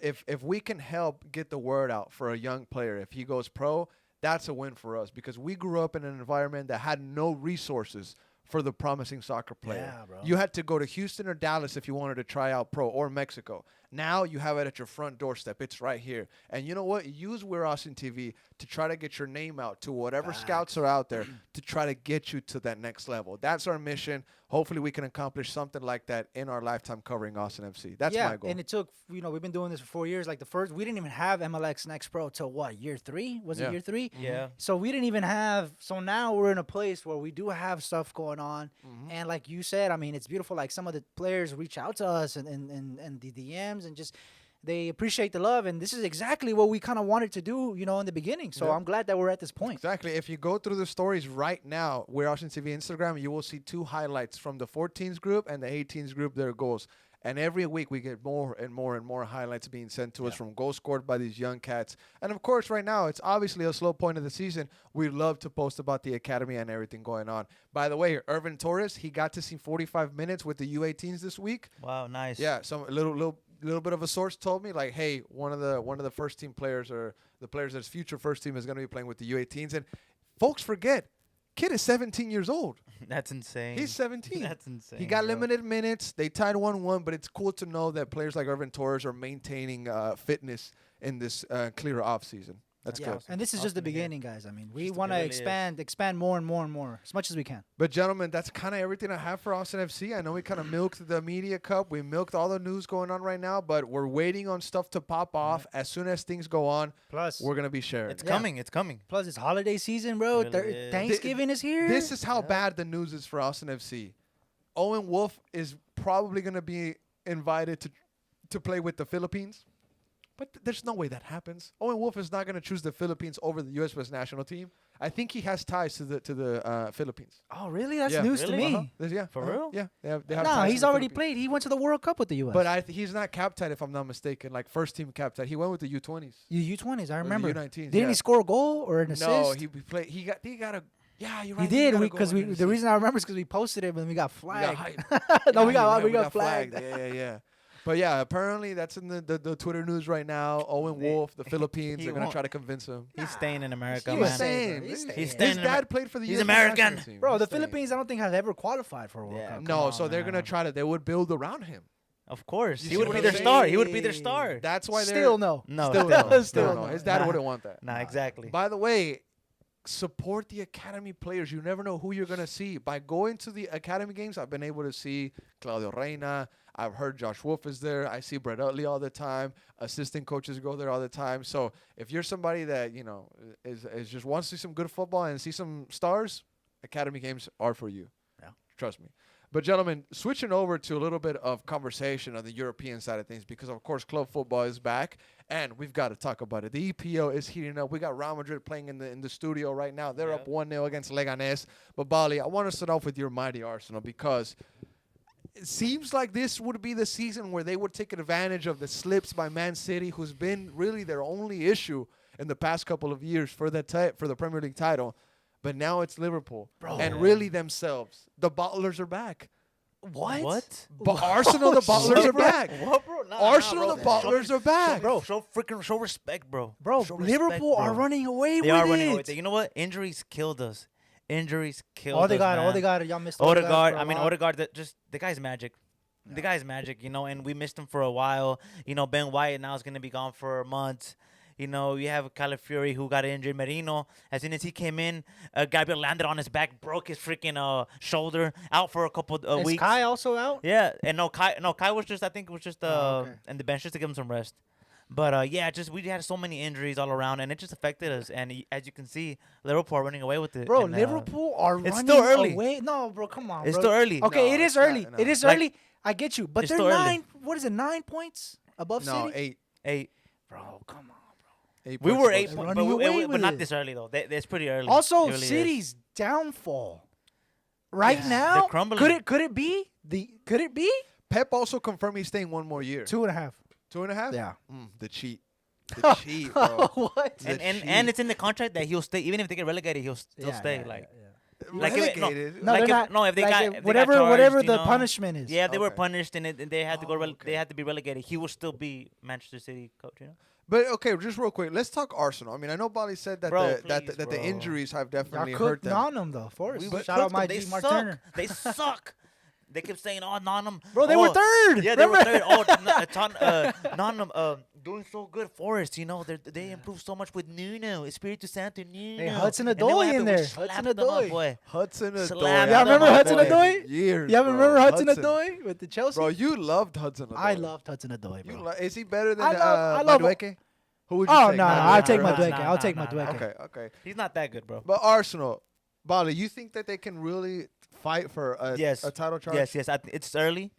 If we can help get the word out for a young player, if he goes pro, that's a win for us because we grew up in an environment that had no resources for the promising soccer player. Yeah, bro. You had to go to Houston or Dallas if you wanted to try out pro, or Mexico. Now you have it at your front doorstep. It's right here. And you know what? Use We're Austin TV to try to get your name out to whatever scouts are out there to try to get you to that next level. That's our mission. Hopefully we can accomplish something like that in our lifetime covering Austin FC. That's my goal. And it took, we've been doing this for 4 years. Like we didn't even have MLS Next Pro till what, year 3? Was it year 3? Yeah. So we didn't even have, so now we're in a place where we do have stuff going on. And like you said, I mean, it's beautiful. Like some of the players reach out to us and the DMs and just, they appreciate the love. And this is exactly what we kind of wanted to do, in the beginning. So I'm glad that we're at this point. Exactly. If you go through the stories right now, We're Austin TV Instagram, you will see 2 highlights from the 14s group and the 18s group, their goals. And every week we get more and more and more highlights being sent to us from goals scored by these young cats. And of course, right now, it's obviously a slow point of the season. We love to post about the academy and everything going on. By the way, Irvin Torres, he got to see 45 minutes with the U18s this week. Wow, nice. Yeah, some little bit of a source told me like, hey, one of the first team players or the players that's future first team is going to be playing with the U18s. And folks forget, kid is 17 years old. That's insane. He's 17. That's insane. He got bro. limited minutes. They tied 1-1, but it's cool to know that players like Irvin Torres are maintaining fitness in this clear off season. That's good. And this is just the Awesome to hear. beginning, guys. I mean, we Just the want to beginning. expand more and more and more as much as we can. But gentlemen, that's kind of everything I have for Austin FC. I know we kind of milked the media cup. We milked all the news going on right now, but we're waiting on stuff to pop off. As soon as things go on, Plus, we're going to be sharing. It's it. coming. It's coming. plus it's holiday season, bro. It really is. Thanksgiving is here. This is how bad the news is for Austin FC. Owen Wolf is probably going to be invited to play with the Philippines. But there's no way that happens. Owen Wolf is not going to choose the Philippines over the U.S. national team. I think he has ties to the Philippines. Oh, really? That's Yeah. news Really? to me. Yeah, For real? Yeah, they have ties No, to he's the already Philippines. played. He went to the World Cup with the U.S. But he's not captain, if I'm not mistaken, like first team captain. He went with the U20s. U20s, I Or the remember. U19s, Didn't yeah. he score a goal or an assist? No, he played. He got a. Yeah, you're right. He did got a because goal and an the assist. reason I remember is because we posted it and we got We got flagged. hyped. No, Yeah, we you're right, got flagged. Yeah. But yeah, apparently that's in the Twitter news right now. Owen Wolf, the Philippines, he they're gonna won't. try to convince him. He's staying in America, He man. was saying, He's his staying. staying in dad played for the He's U.S. American. national team. Bro, He's the staying. Philippines, I don't think have ever qualified for a World Yeah. Cup. No, Come so on, they're gonna man. try to. They would build around him. Of course, You he see would what be I'm their saying? star. He would be their star. That's why they're Still no. No, Still no. Still Still no. no. His dad Nah. wouldn't want that. Nah, exactly. By the way, support the academy players. You never know who you're gonna see. By going to the academy games, I've been able to see Claudio Reyna. I've heard Josh Wolf is there. I see Brett Utley all the time. Assistant coaches go there all the time. So if you're somebody that is just wants to see some good football and see some stars, academy games are for you. Yeah. Trust me. But gentlemen, switching over to a little bit of conversation on the European side of things, because of course club football is back, and we've got to talk about it. The EPO is heating up. We got Real Madrid playing in the studio right now. They're up 1-0 against Leganés. But Bali, I want to start off with your mighty Arsenal, because it seems like this would be the season where they would take advantage of the slips by Man City, who's been really their only issue in the past couple of years for the Premier League title. But now it's Liverpool. Bro. And really themselves. The Bottlers are back. What? Arsenal, the Bottlers are back. What, bro? Arsenal, the Bottlers are back. Show respect, bro. Bro, Show respect, Liverpool are bro. running away They with are it. running away with it. You know what? Injuries killed us. Injuries killed us. Odegaard, y'all missed Odegaard. for a I mean, lot. Odegaard. The guy's magic. The guy's magic. And we missed him for a while. Ben White now is gonna be gone for months. You have Calafiori who got injured. Merino, as soon as he came in, Gabriel landed on his back, broke his freaking shoulder, out for a couple Is weeks. Kai also out? Yeah, and Kai was just, I think it was just okay. in the bench just to give him some rest. But we had so many injuries all around, and it just affected us. And as you can see, Liverpool are running away with it. Bro, and, Liverpool are it's running still early. away. No, bro, come on, It's bro. still early. Okay, No, it is it's not, early. no. It is Like- early. I get you. But It's they're still early. 9. What is it, 9 points above No, City? 8. Bro, come on. 8 We points were above 8 City. points, Running away but with not it. this early, though. It's pretty early. Also, It really is. City's downfall right Yeah. now. They're crumbling. Could it be Could it be Pep also confirmed he's staying one more year. 2.5? 2.5? Yeah. The cheat. The cheat, bro. What? The And it's in the contract that he'll stay. Even if they get relegated, he'll still Yeah, stay. yeah, like, yeah. Like if it- no. Relegated? No, Like they're if- not. no, if they like got- they- if they got whatever charged, the punishment is. yeah, they were Okay. punished and they had to go. Oh, They had to be relegated. He will still be Manchester City coach. But okay, just real quick, let's talk Arsenal. I mean, I know Bali said that Bro, that please, the bro. injuries have Y'all definitely hurt cooked them. Nottingham though. Forrest. We Shout out cooked my them. G They Mark suck. Turner. They suck. They kept saying, "Oh, Nottingham." Bro, they were oh, third. Yeah, they were Remember? third. Nottingham doing so good. Forest, they improved so much with Nuno, Espiritu Santo, Nuno. Hey, Hudson And then what Odoi in happened? We there. slapped Hudson them up, Odoi. boy. Hudson Odoi. Slam Y'all remember them up, Hudson boy. Odoi? Years. Y'all bro. remember Hudson Odoi with the Chelsea? Bro, you loved Hudson Odoi. I loved Hudson Odoi, bro. Is he better than I love- Madueke? Who would you Oh take? no, Nah, I'll nah, take nah, Madueke. nah, I'll take nah, Madueke. Okay, okay. He's not that good, bro. But Arsenal, Bali, you think that they can really fight for a Yes. title charge? Yes. It's early.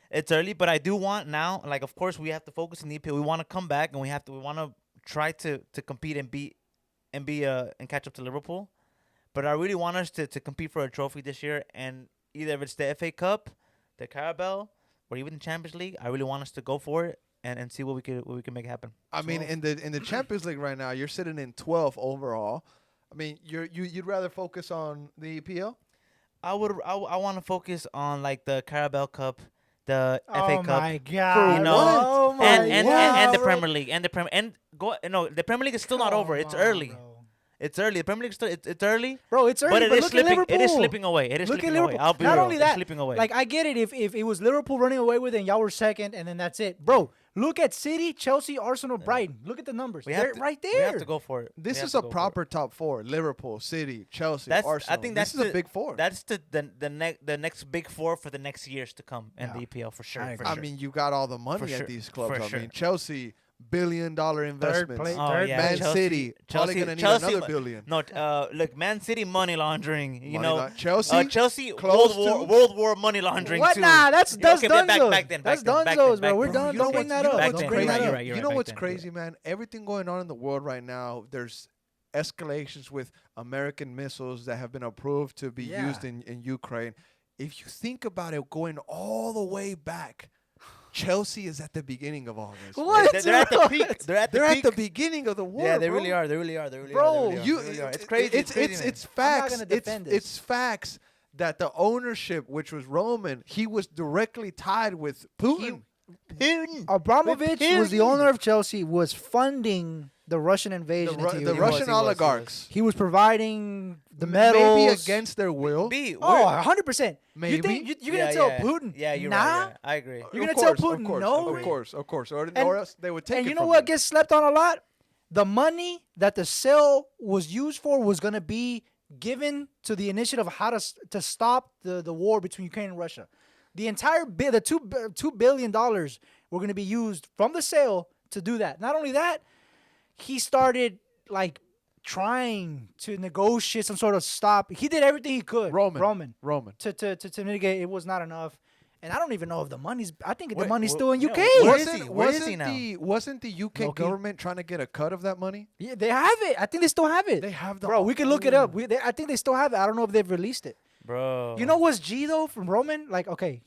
It's early, but I do want now. Like, of course, we have to focus on the EPL. We want to come back, and we want to try to compete and and catch up to Liverpool. But I really want us to compete for a trophy this year, and either if it's the FA Cup, the Carabao, or even the Champions League, I really want us to go for it and see what we can make happen. I mean, in the Champions League right now, you're sitting in 12th overall. I mean, you'd rather focus on the EPL? I want to focus on like the Carabao Cup, the FA Oh Cup. my god! You know, Oh my and God, the bro. Premier League the Premier League is still not Come over. It's on, early. bro. It's early. The Premier League still it's early. Bro, it's early, But it is look slipping. at Liverpool. It is slipping away. It is Look at slipping away. Liverpool. I'll be Not real. only It's that, slipping away. like I get it if it was Liverpool running away with it and y'all were second and then that's it. Bro, look at City, Chelsea, Arsenal, Brighton. Look at the numbers. They're right there. We have to go for it. This We have is to a go for it. proper top four: Liverpool, City, Chelsea, That's Arsenal. I think this that's is a big four. That's the next big four for the next years to come in Yeah. the EPL for sure. I for agree. I sure. mean, you got all the money For at sure. these clubs. For I sure. mean, Chelsea, $billion investments. place. Oh, Third yeah. Man Chelsea, City, probably gonna need another billion. No, look, Man City money laundering. Chelsea, Chelsea close World War money laundering What? too. Nah, that's okay, but Dunzos. back then. That's back then, Dunzos, back bro. We're then. done. You know Don't bring what's- that you know up. Back what's then, Don't bring crazy? that up. You're You right, know back what's then. crazy, man? Everything going on in the world right now, there's escalations with American missiles that have been approved to be Yeah. used in Ukraine. If you think about it, going all the way back, Chelsea is at the beginning of all this. What? They're at the peak. They're at the They're peak. at the beginning of the war. Yeah, they bro. really are. They really are. They really Bro, are. They you really are. It's crazy. It's crazy, man. it's facts. gonna defend this. It's facts that the ownership, which was Roman, he was directly tied with Putin. Putin. Abramovich was the Putin. owner of Chelsea, was funding the Russian invasion into The Ukraine. Russian he was. oligarchs. He was providing the Maybe medals. against their will. B. Oh, 100%. Maybe. You think you're gonna tell Putin? Yeah, you're nah? right. Yeah, I agree. You're Of gonna tell course, Putin of course, no? Of course. Or And- else they would take And it you know from what him. gets slept on a lot? The money that the sale was used for was gonna be given to the initiative of how to stop the war between Ukraine and Russia. The entire the $2 billion were gonna be used from the sale to do that. Not only that, he started like trying to negotiate some sort of stop. He did everything he could. Roman. To mitigate. It was not enough. And I don't even know if the money's. I think the Wait, money's wh- still in yeah, UK. where is he? Where is he now? Wasn't the UK Low-key. government trying to get a cut of that money? Yeah, they have it. I think they still have it. They have the. Bro, we can look it up. I think they still have it. I don't know if they've released it. Bro. You know what's G though from Roman? Like, okay,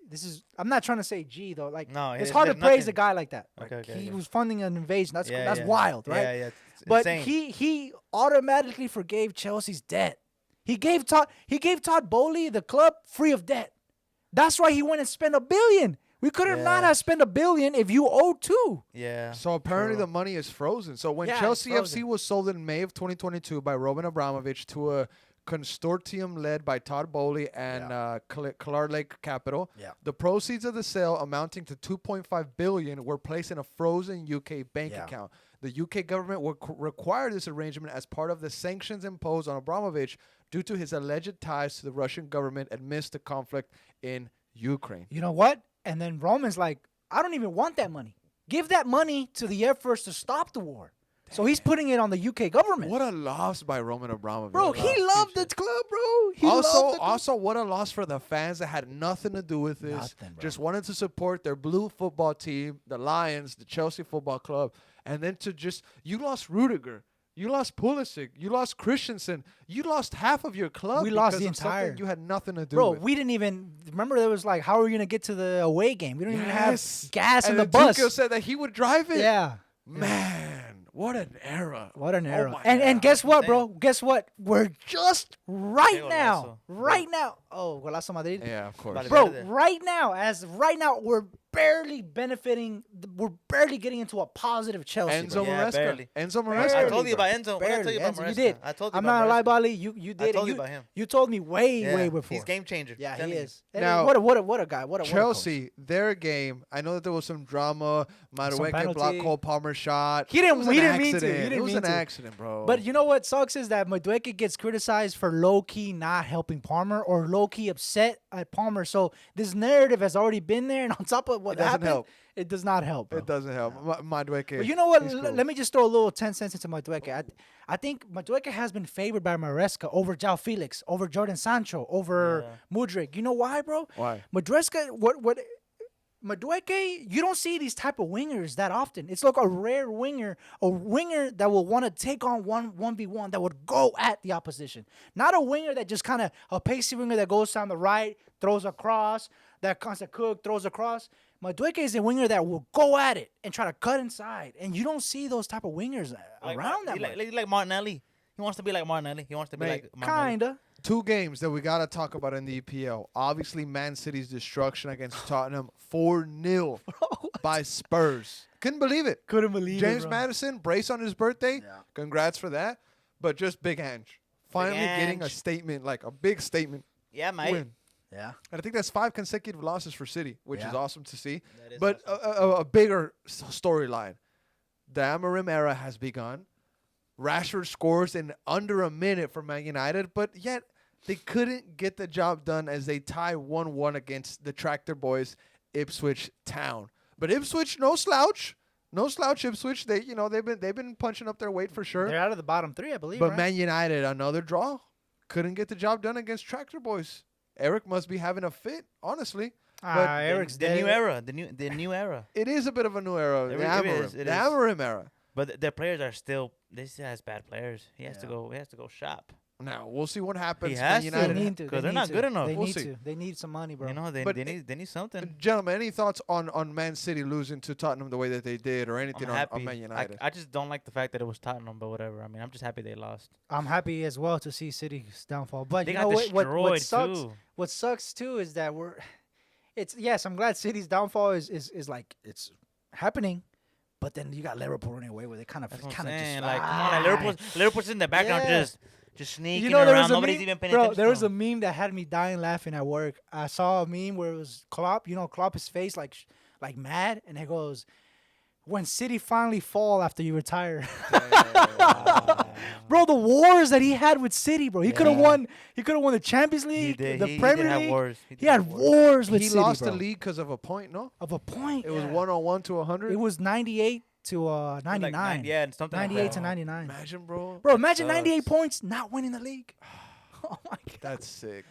this is. I'm not trying to say G though. Like, No, it's it's hard to like praise a nothing. guy like that. Okay, Like, okay, he yeah. was funding an invasion. That's Yeah, that's yeah. wild, right? Yeah, it's But insane. he automatically forgave Chelsea's debt. He gave Todd Bowley the club free of debt. That's why he went and spent $1 billion. We could have not Yeah. have spent $1 billion if you owed $2. Yeah. So apparently True. the money is frozen. So when Yeah, it's Chelsea FC frozen. was sold in May of 2022 by Roman Abramovich to a consortium led by Todd Bowley and Clar Lake Capital, Yeah. the proceeds of the sale amounting to 2.5 billion were placed in a frozen UK bank Yeah. account. The UK government would require this arrangement as part of the sanctions imposed on Abramovich due to his alleged ties to the Russian government amidst the conflict in Ukraine. You know what? And then Roman's like, I don't even want that money. Give that money to the efforts to stop the war. So he's putting it on the UK government. What a loss by Roman Abramovich. Bro, he loved the club, bro. He loved the club. Also, what a loss for the fans that had nothing to do with this. Nothing, bro. Just wanted to support their blue football team, the Lions, the Chelsea Football Club, and then you lost Rudiger, you lost Pulisic, you lost Christensen, you lost half of your club. We lost because the of something entire- You had nothing to do Bro, with. we didn't even remember. There was like, how are we gonna get to the away game? We don't even have Yes. gas in and the then bus. Tuchel said that he would drive it. Yeah, Man, what an era. what an Oh era. my And God. guess what, Insane. bro? Guess what? We're just right Qué now, golazo. right now. Oh, Golazo Madrid. Yeah, of course. Vale. Bro, Verde. right now, we're barely benefiting. We're barely getting into a positive Chelsea. Enzo bro. Yeah, Maresca. barely. Enzo Barely, Maresca. I told you bro. about Enzo. What did I tell you about Enzo, you Maresca? did. I told you I'm about not gonna lie, Maresca. Bali. You did. told it. you about him. You told me way Yeah, before. He's game changer. Yeah, Telling he you. is. And Now, what a guy. What a Chelsea, their game. I know that there was some drama. Madueke penalty. blocked Cole Palmer's shot. He didn't- It was he an didn't mean to. He accident. didn't It was mean an to. accident, bro. But you know what sucks is that Madueke gets criticized for low key not helping Palmer or low key upset at Palmer. So this narrative has already been there, and on top of what It doesn't happened, help. it does not help. Bro. It doesn't help. Madueke. But you know what? he's cool. Let me just throw a little 10 cents into Madueke. I think Madueke has been favored by Maresca over João Felix, over Jordan Sancho, over Mudryk. You know why, bro? Why? Madueke, you don't see these type of wingers that often. It's like a rare winger, a winger that will want to take on 1v1, that would go at the opposition. Not a winger that just kind of, a pacey winger that goes down the right, throws across, that constant cook, throws across. Madueke is a winger that will go at it and try to cut inside. And you don't see those type of wingers around that much. Like Martinelli. He wants to be like Martinelli. He wants to be Mate, like Martinelli. Kinda. Two games that we got to talk about in the EPL. Obviously, Man City's destruction against Tottenham 4-0 by Spurs. Couldn't believe it. Couldn't believe James it, bro. Madison, brace on his birthday. Yeah. Congrats for that. But just big Ange. Finally getting a Ange. statement, like a big statement Yeah, mate. win. Yeah. And I think that's 5 consecutive losses for City, which is Yeah. awesome to see. That is But a bigger storyline. The Amorim era has begun. Rashford scores in under a minute for Man United, but yet they couldn't get the job done as they tie 1-1 against the Tractor Boys, Ipswich Town. But Ipswich, no slouch. No slouch Ipswich. They've been punching up their weight for sure. They're out of the bottom three, I believe. But right? Man United, another draw. Couldn't get the job done against Tractor Boys. Eric must be having a fit, honestly. But Eric's the dead. new era. The new era. it is a bit of a new era. It The really Amorim. is, it The is. Amorim era. But the players are still. This has bad players. He has to Yeah. go. He has to go shop. Now, we'll see what happens. He Man has to. They United. need to. 'Cause They they're need not to. good enough. They We'll need see. to. They need some money, bro. You know, they But need something. Gentlemen, any thoughts on Man City losing to Tottenham the way that they did, or anything I'm on happy. Man United? I just don't like the fact that it was Tottenham, but whatever. I mean, I'm just happy they lost. I'm happy as well to see City's downfall. But They you got know what destroyed sucks? too. What sucks too is that it's yes, I'm glad City's downfall is like it's happening, but then you got Liverpool running away with it. Kind of That's what I'm kind of saying. just Like, come on, like, Liverpool's in the background Yeah. just sneaking You know, there around. was a Nobody's meme, even paying bro. attention. There to was a him. meme that had me dying laughing at work. I saw a meme where it was Klopp. You know, Klopp's face like mad, and it goes, "When City finally fall after you retire." Bro, the wars that he had with City, bro. He could have Yeah. won. He could have won the Champions He League, did. the He Premier did have League. wars. He did had have wars with He City, lost bro. the league because of a point, no? Of a point. It was yeah. 101 to 100. It was 98 to Like 99. yeah, and something 98 like to that. 99. Imagine, bro. Bro, imagine sucks. 98 points not winning the league. Oh my god. That's sick.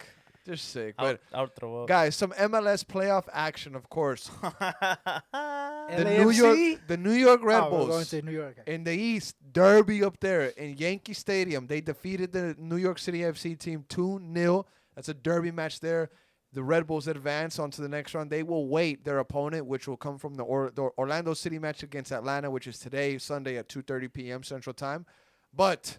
Just sick. I would But throw up. guys, some MLS playoff action, of course. The LAFC? New York Red Oh, we're going Bulls to New York. in the East derby up there in Yankee Stadium. They defeated the New York City FC team 2-0. That's a derby match there. The Red Bulls advance onto the next round. They will wait their opponent, which will come from the Orlando City match against Atlanta, which is today, Sunday at 2:30 p.m. Central Time. But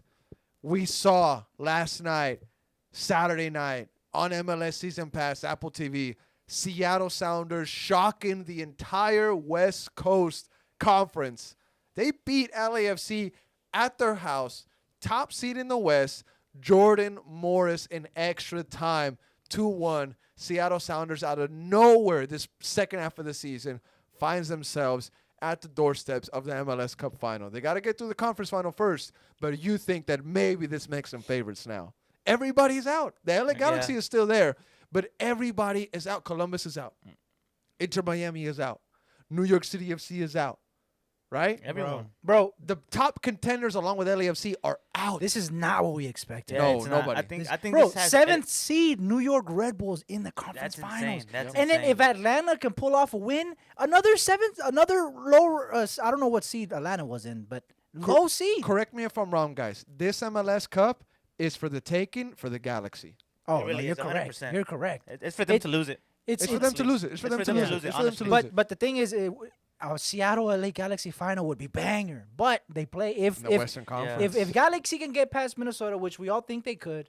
we saw last night, Saturday night, on MLS Season Pass, Apple TV, Seattle Sounders shocking the entire West Coast Conference. They beat LAFC at their house, top seed in the West, Jordan Morris in extra time, 2-1. Seattle Sounders out of nowhere this second half of the season finds themselves at the doorsteps of the MLS Cup final. They got to get through the conference final first, but you think that maybe this makes them favorites now. Everybody's out. The LA Galaxy is still there, but everybody is out. Columbus is out. Inter Miami is out. New York City FC is out. Right? Everyone. Bro, The top contenders along with LAFC are out. this is not what we expected. No, it's not. nobody. I think Bro, this has seventh seed New York Red Bulls in the conference That's finals. insane. That's And then insane. if Atlanta can pull off a win, another lower, I don't know what seed Atlanta was in, but low seed. Correct me if I'm wrong, guys. This MLS Cup is for the taking for the Galaxy. Oh, It no, really you're is, correct. 100%. You're correct. It's for them It- to lose it. It's for them to lose it. It's for them to lose it. It's for them to lose it. But the thing is, our Seattle LA Galaxy final would be banger. But they play In the Western Conference. if Galaxy can get past Minnesota, which we all think they could,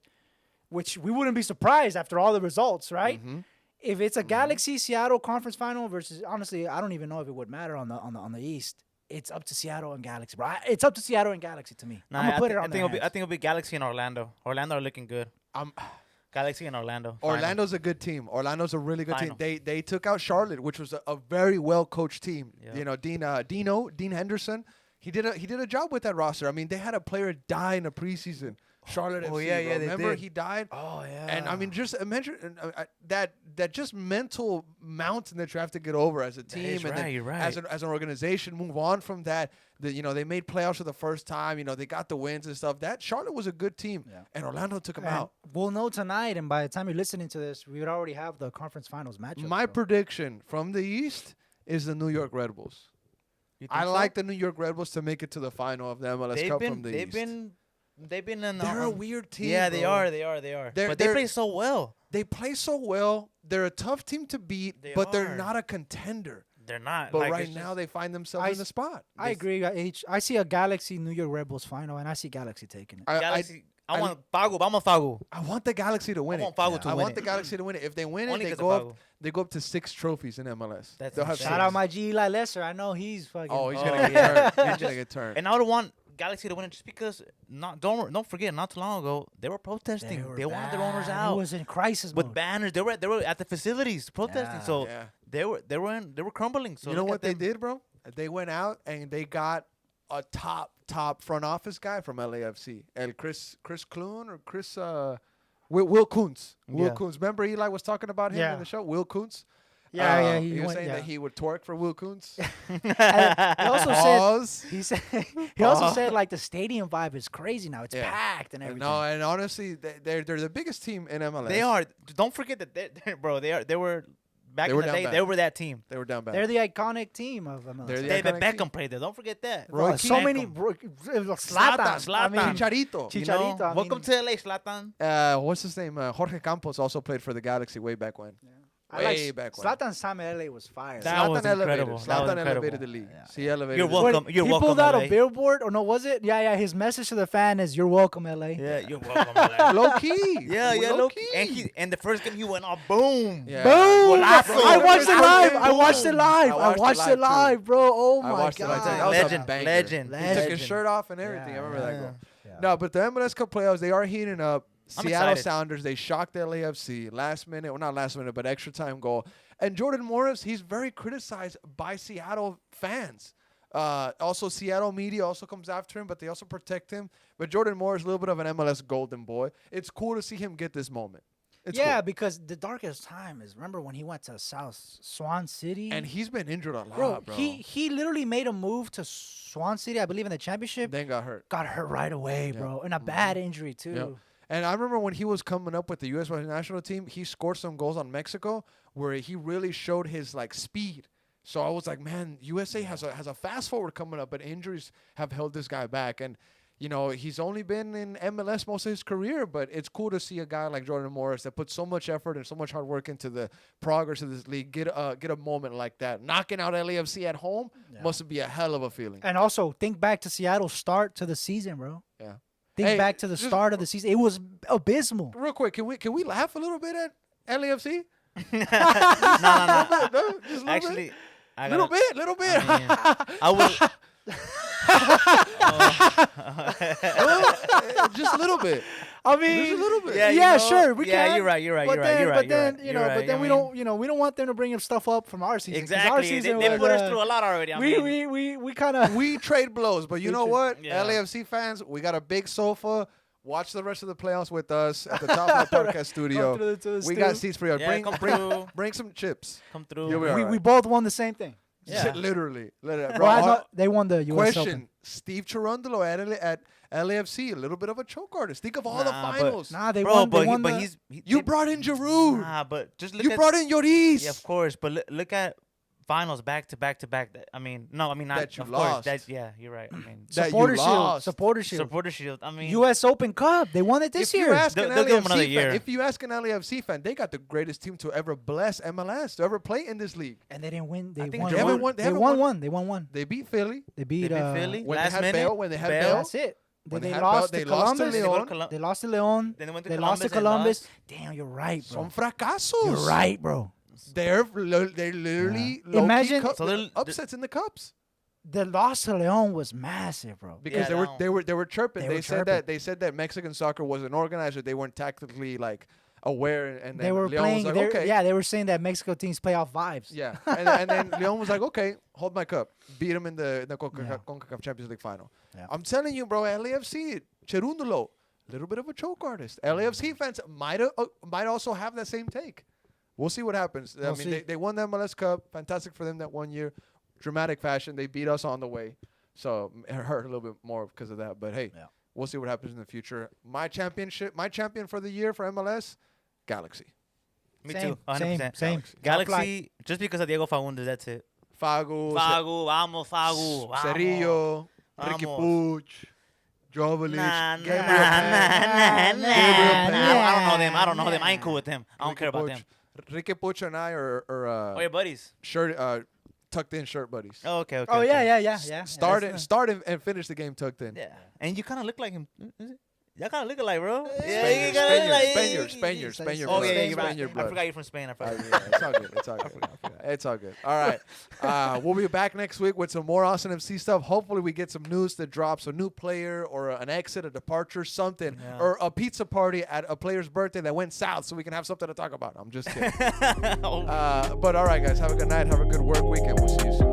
which we wouldn't be surprised after all the results, right? Mm-hmm. If it's a Galaxy Seattle conference final versus, honestly, I don't even know if it would matter on the East. It's up to Seattle and Galaxy, bro. It's up to Seattle and Galaxy to me. Nah, I'm gonna put it I on think it'll be. their I think it'll be Galaxy and Orlando. Orlando are looking good. Galaxy and Orlando. Final. Orlando's a good team. Orlando's a really good Final. team. They took out Charlotte, which was a very well coached team. Yep. You know, Dean Henderson. He did a job with that roster. I mean, they had a player die in the preseason. Charlotte Oh, FC. yeah, bro. yeah, they Remember did. he died. Oh yeah. And I mean, just imagine that just mental mountain that you have to get over as a team, is and right, then you're right. as an organization, move on from that. They made playoffs for the first time. You know, they got the wins and stuff. That Charlotte was a good team, Yeah. and Orlando took them And out. we'll know tonight, and by the time you're listening to this, we would already have the conference finals matchup. My prediction from the East is the New York Red Bulls. You think I so? like the New York Red Bulls to make it to the final of the MLS Cup from the East. They've been in. They're a weird team. Yeah, they bro. are. They're- But they they're- play so well. They play so well. They're a tough team to beat, They but they're are. not a contender. They're not. But like, right it's now, just- they find themselves I in the spot. I agree. I see a Galaxy New York Red Bulls final, and I see Galaxy taking it. Galaxy. I I- want Fago. Vamos Fago. I want the Galaxy to win I it. want Fago to I win want it. the Galaxy to win it. If they win it, Only they 'cause go of up. Fago. They go up to 6 trophies in MLS. That's They'll have insane. Shout 6. out my G Eli Lesser. I know he's fucking. Oh, he's Oh, gonna get yeah. turned. He's gonna get turned. And I would want Galaxy to win it just because. Don't forget. Not too long ago, they were protesting. They wanted their owners It out was in crisis with mode. banners. They were at the facilities protesting. Yeah. So Yeah. they were crumbling. So You know look what at they them. did, bro? They went out and they got a top front office guy from LAFC, Chris Kloon or Chris Will Kuntz. Will Yeah. Kuntz. Remember Eli was talking about him Yeah. in the show. Will Kuntz. Yeah, He was went- saying yeah. that he would twerk for Will Kuntz. He also said Pause. he said he also said like the stadium vibe is crazy now. It's Yeah. packed and everything. No, and honestly, they're the biggest team in MLS. They are. Don't forget that, bro. They were back They in were the down day. bad. They were that team. They were down bad. They're the iconic team of MLS. They're the David iconic Beckham team. played there. Don't forget that. Roy Bro, so Keane. many. Zlatan. I mean, Chicharito. You know? Chicharito. I Welcome mean, to LA, Zlatan. What's his name? Jorge Campos also played for the Galaxy way back when. Way back when. Zlatan's time at LA was fire. That was incredible. That was Zlatan elevated incredible. the league. Yeah. He elevated. You're the welcome. league. You're he welcome, pulled out LA. a billboard, or no, was it? Yeah. His message to the fan is, "You're welcome, LA." Yeah, you're welcome, LA. Low key. Yeah, low key. And the first game he went off, boom. Yeah. Boom! Golazo. I watched it live. Boom. I watched it live. I I watched watched it it live, live, bro. Oh I my watched it live, too. That was god! a Legend, banger. legend. He took his Legend. shirt off and everything. Yeah, I remember that goal. Yeah. No, but the MLS Cup playoffs, they are heating up. I'm Seattle excited. Sounders, they shocked LAFC last minute, well, not last minute, but extra time goal. And Jordan Morris, he's very criticized by Seattle fans. Also, Seattle media also comes after him, but they also protect him. But Jordan Morris, a little bit of an MLS golden boy. It's cool to see him get this moment. It's Yeah, cool. because the darkest time is, remember when he went to South Swan City? And he's been injured a lot, bro, bro. he literally made a move to Swan City, I believe, in the championship. Then got hurt. Got hurt right away, Yeah. bro, and a bad injury too. Yep. And I remember when he was coming up with the U.S. national team, he scored some goals on Mexico where he really showed his like speed. So I was like, man, USA has a fast forward coming up, but injuries have held this guy back. And you know, he's only been in MLS most of his career, but it's cool to see a guy like Jordan Morris that put so much effort and so much hard work into the progress of this league get a moment like that. Knocking out LAFC at home must be a hell of a feeling. And also, think back to Seattle's start to the season, bro. Yeah. Think Hey, back to the just- start of the season. It was abysmal. Real quick, can we laugh a little bit at LAFC? No. No, just a little bit? Actually, I Little gotta- bit. I mean, I will. Just a little bit. I Just a little bit. Yeah, you yeah, know, sure, we yeah, can. you're right, you're right, But you're right, then, you're right, but you're then, right, you know, you're but right, then I we mean- don't, we don't want them to bring up stuff up from our season. 'cause Our Exactly. season They was, put us through a lot already. I mean, we kind of We trade blows, but you know what? Yeah. LAFC fans, we got a big sofa. Watch the rest of the playoffs with us at the top of the podcast studio. We got seats for you. Yeah, come through. Bring some chips. come through. You'll be all we right. both won the same thing. Yeah. Literally. Bro, Well, I know they won the U.S. question: Open. Steve Cherundolo at LAFC, a little bit of a choke artist. Think of all the Nah, but- finals. Nah, they Bro, won. but They won but the, he's You brought in Giroud. Nah, but just look You at brought in Lloris. Yeah, of course. But look at finals back to back to back. I mean, no, I mean not. That you of lost. course, that's yeah. You're right. I mean, That you Supporter Shield. lost. Supporter Shield. supporter shield. I mean, U.S. Open Cup. They won it this If you year. ask an They'll give him LAFC another fan, year. if you ask an LAFC fan, they got the greatest team to ever bless MLS, to ever play in this league. And they didn't win. They think won. They haven't won- They haven't won won- one. They won one. They beat Philly. They they beat beat Philly when they last had minute. Bale, when they had Bale. Bale. That's it. When Then they they had lost Bale, to they lost to Columbus. Leon. They lost to Leon. Then they went to They lost to Columbus and Columbus. Damn, you're right, bro. Son fracasos. You're right, bro. They're literally Yeah. low-key Imagine- So they're- upsets in the cups The loss to Leon was massive, bro. because Yeah, they were chirping. They They were said chirping. that Mexican soccer wasn't organized, or they weren't tactically like aware, and then They were Leon playing. was like, okay. Yeah, they were saying that Mexico teams playoff vibes. Yeah, and then Leon was like, okay, hold my cup. Beat him in the Yeah. CONCACAF Champions League final. Yeah. I'm telling you, bro, LAFC, Cherundolo, little bit of a choke artist. LAFC fans might also have that same take. We'll see what happens. I We'll mean, see. they won the MLS Cup. Fantastic for them that 1 year. Dramatic fashion. They beat us on the way. So it hurt a little bit more because of that. But hey, Yeah. we'll see what happens in the future. My champion for the year for MLS, Galaxy. Me Same, too. 100%. Same. Galaxy, just because of Diego Fagundes, that's it. Fagu, Fagu, vamos, Fagu. Vamos. Cerrillo, Ricky Vamos. Puig, Jovelich, Nah, Gabriel nah, Pérez. nah. Gabriel I don't know Pérez. them. I don't know them. I ain't cool with them. I don't Ricky care about Puig. them. Ricky Puig and I are Oh, your buddies. tucked in shirt buddies. Oh, okay, okay. Oh okay. yeah. Start That's and finish the game tucked in. Yeah. And you kind of look like him. Is it? Y'all kind of look alike, bro. Spaniard, you kinda look like- Spaniard Spaniard Oh, blood. yeah, you're right. Spaniard I blood. forgot you're from Spain. I forgot. Yeah, it's all good. It's all good. It's all good. All right. We'll be back next week with some more Austin FC stuff. Hopefully, we get some news that drops, a new player or an exit, a departure, something, Yeah. or a pizza party at a player's birthday that went south, so we can have something to talk about. I'm just kidding. Oh. But all right, guys, have a good night. Have a good work week, and we'll see you soon.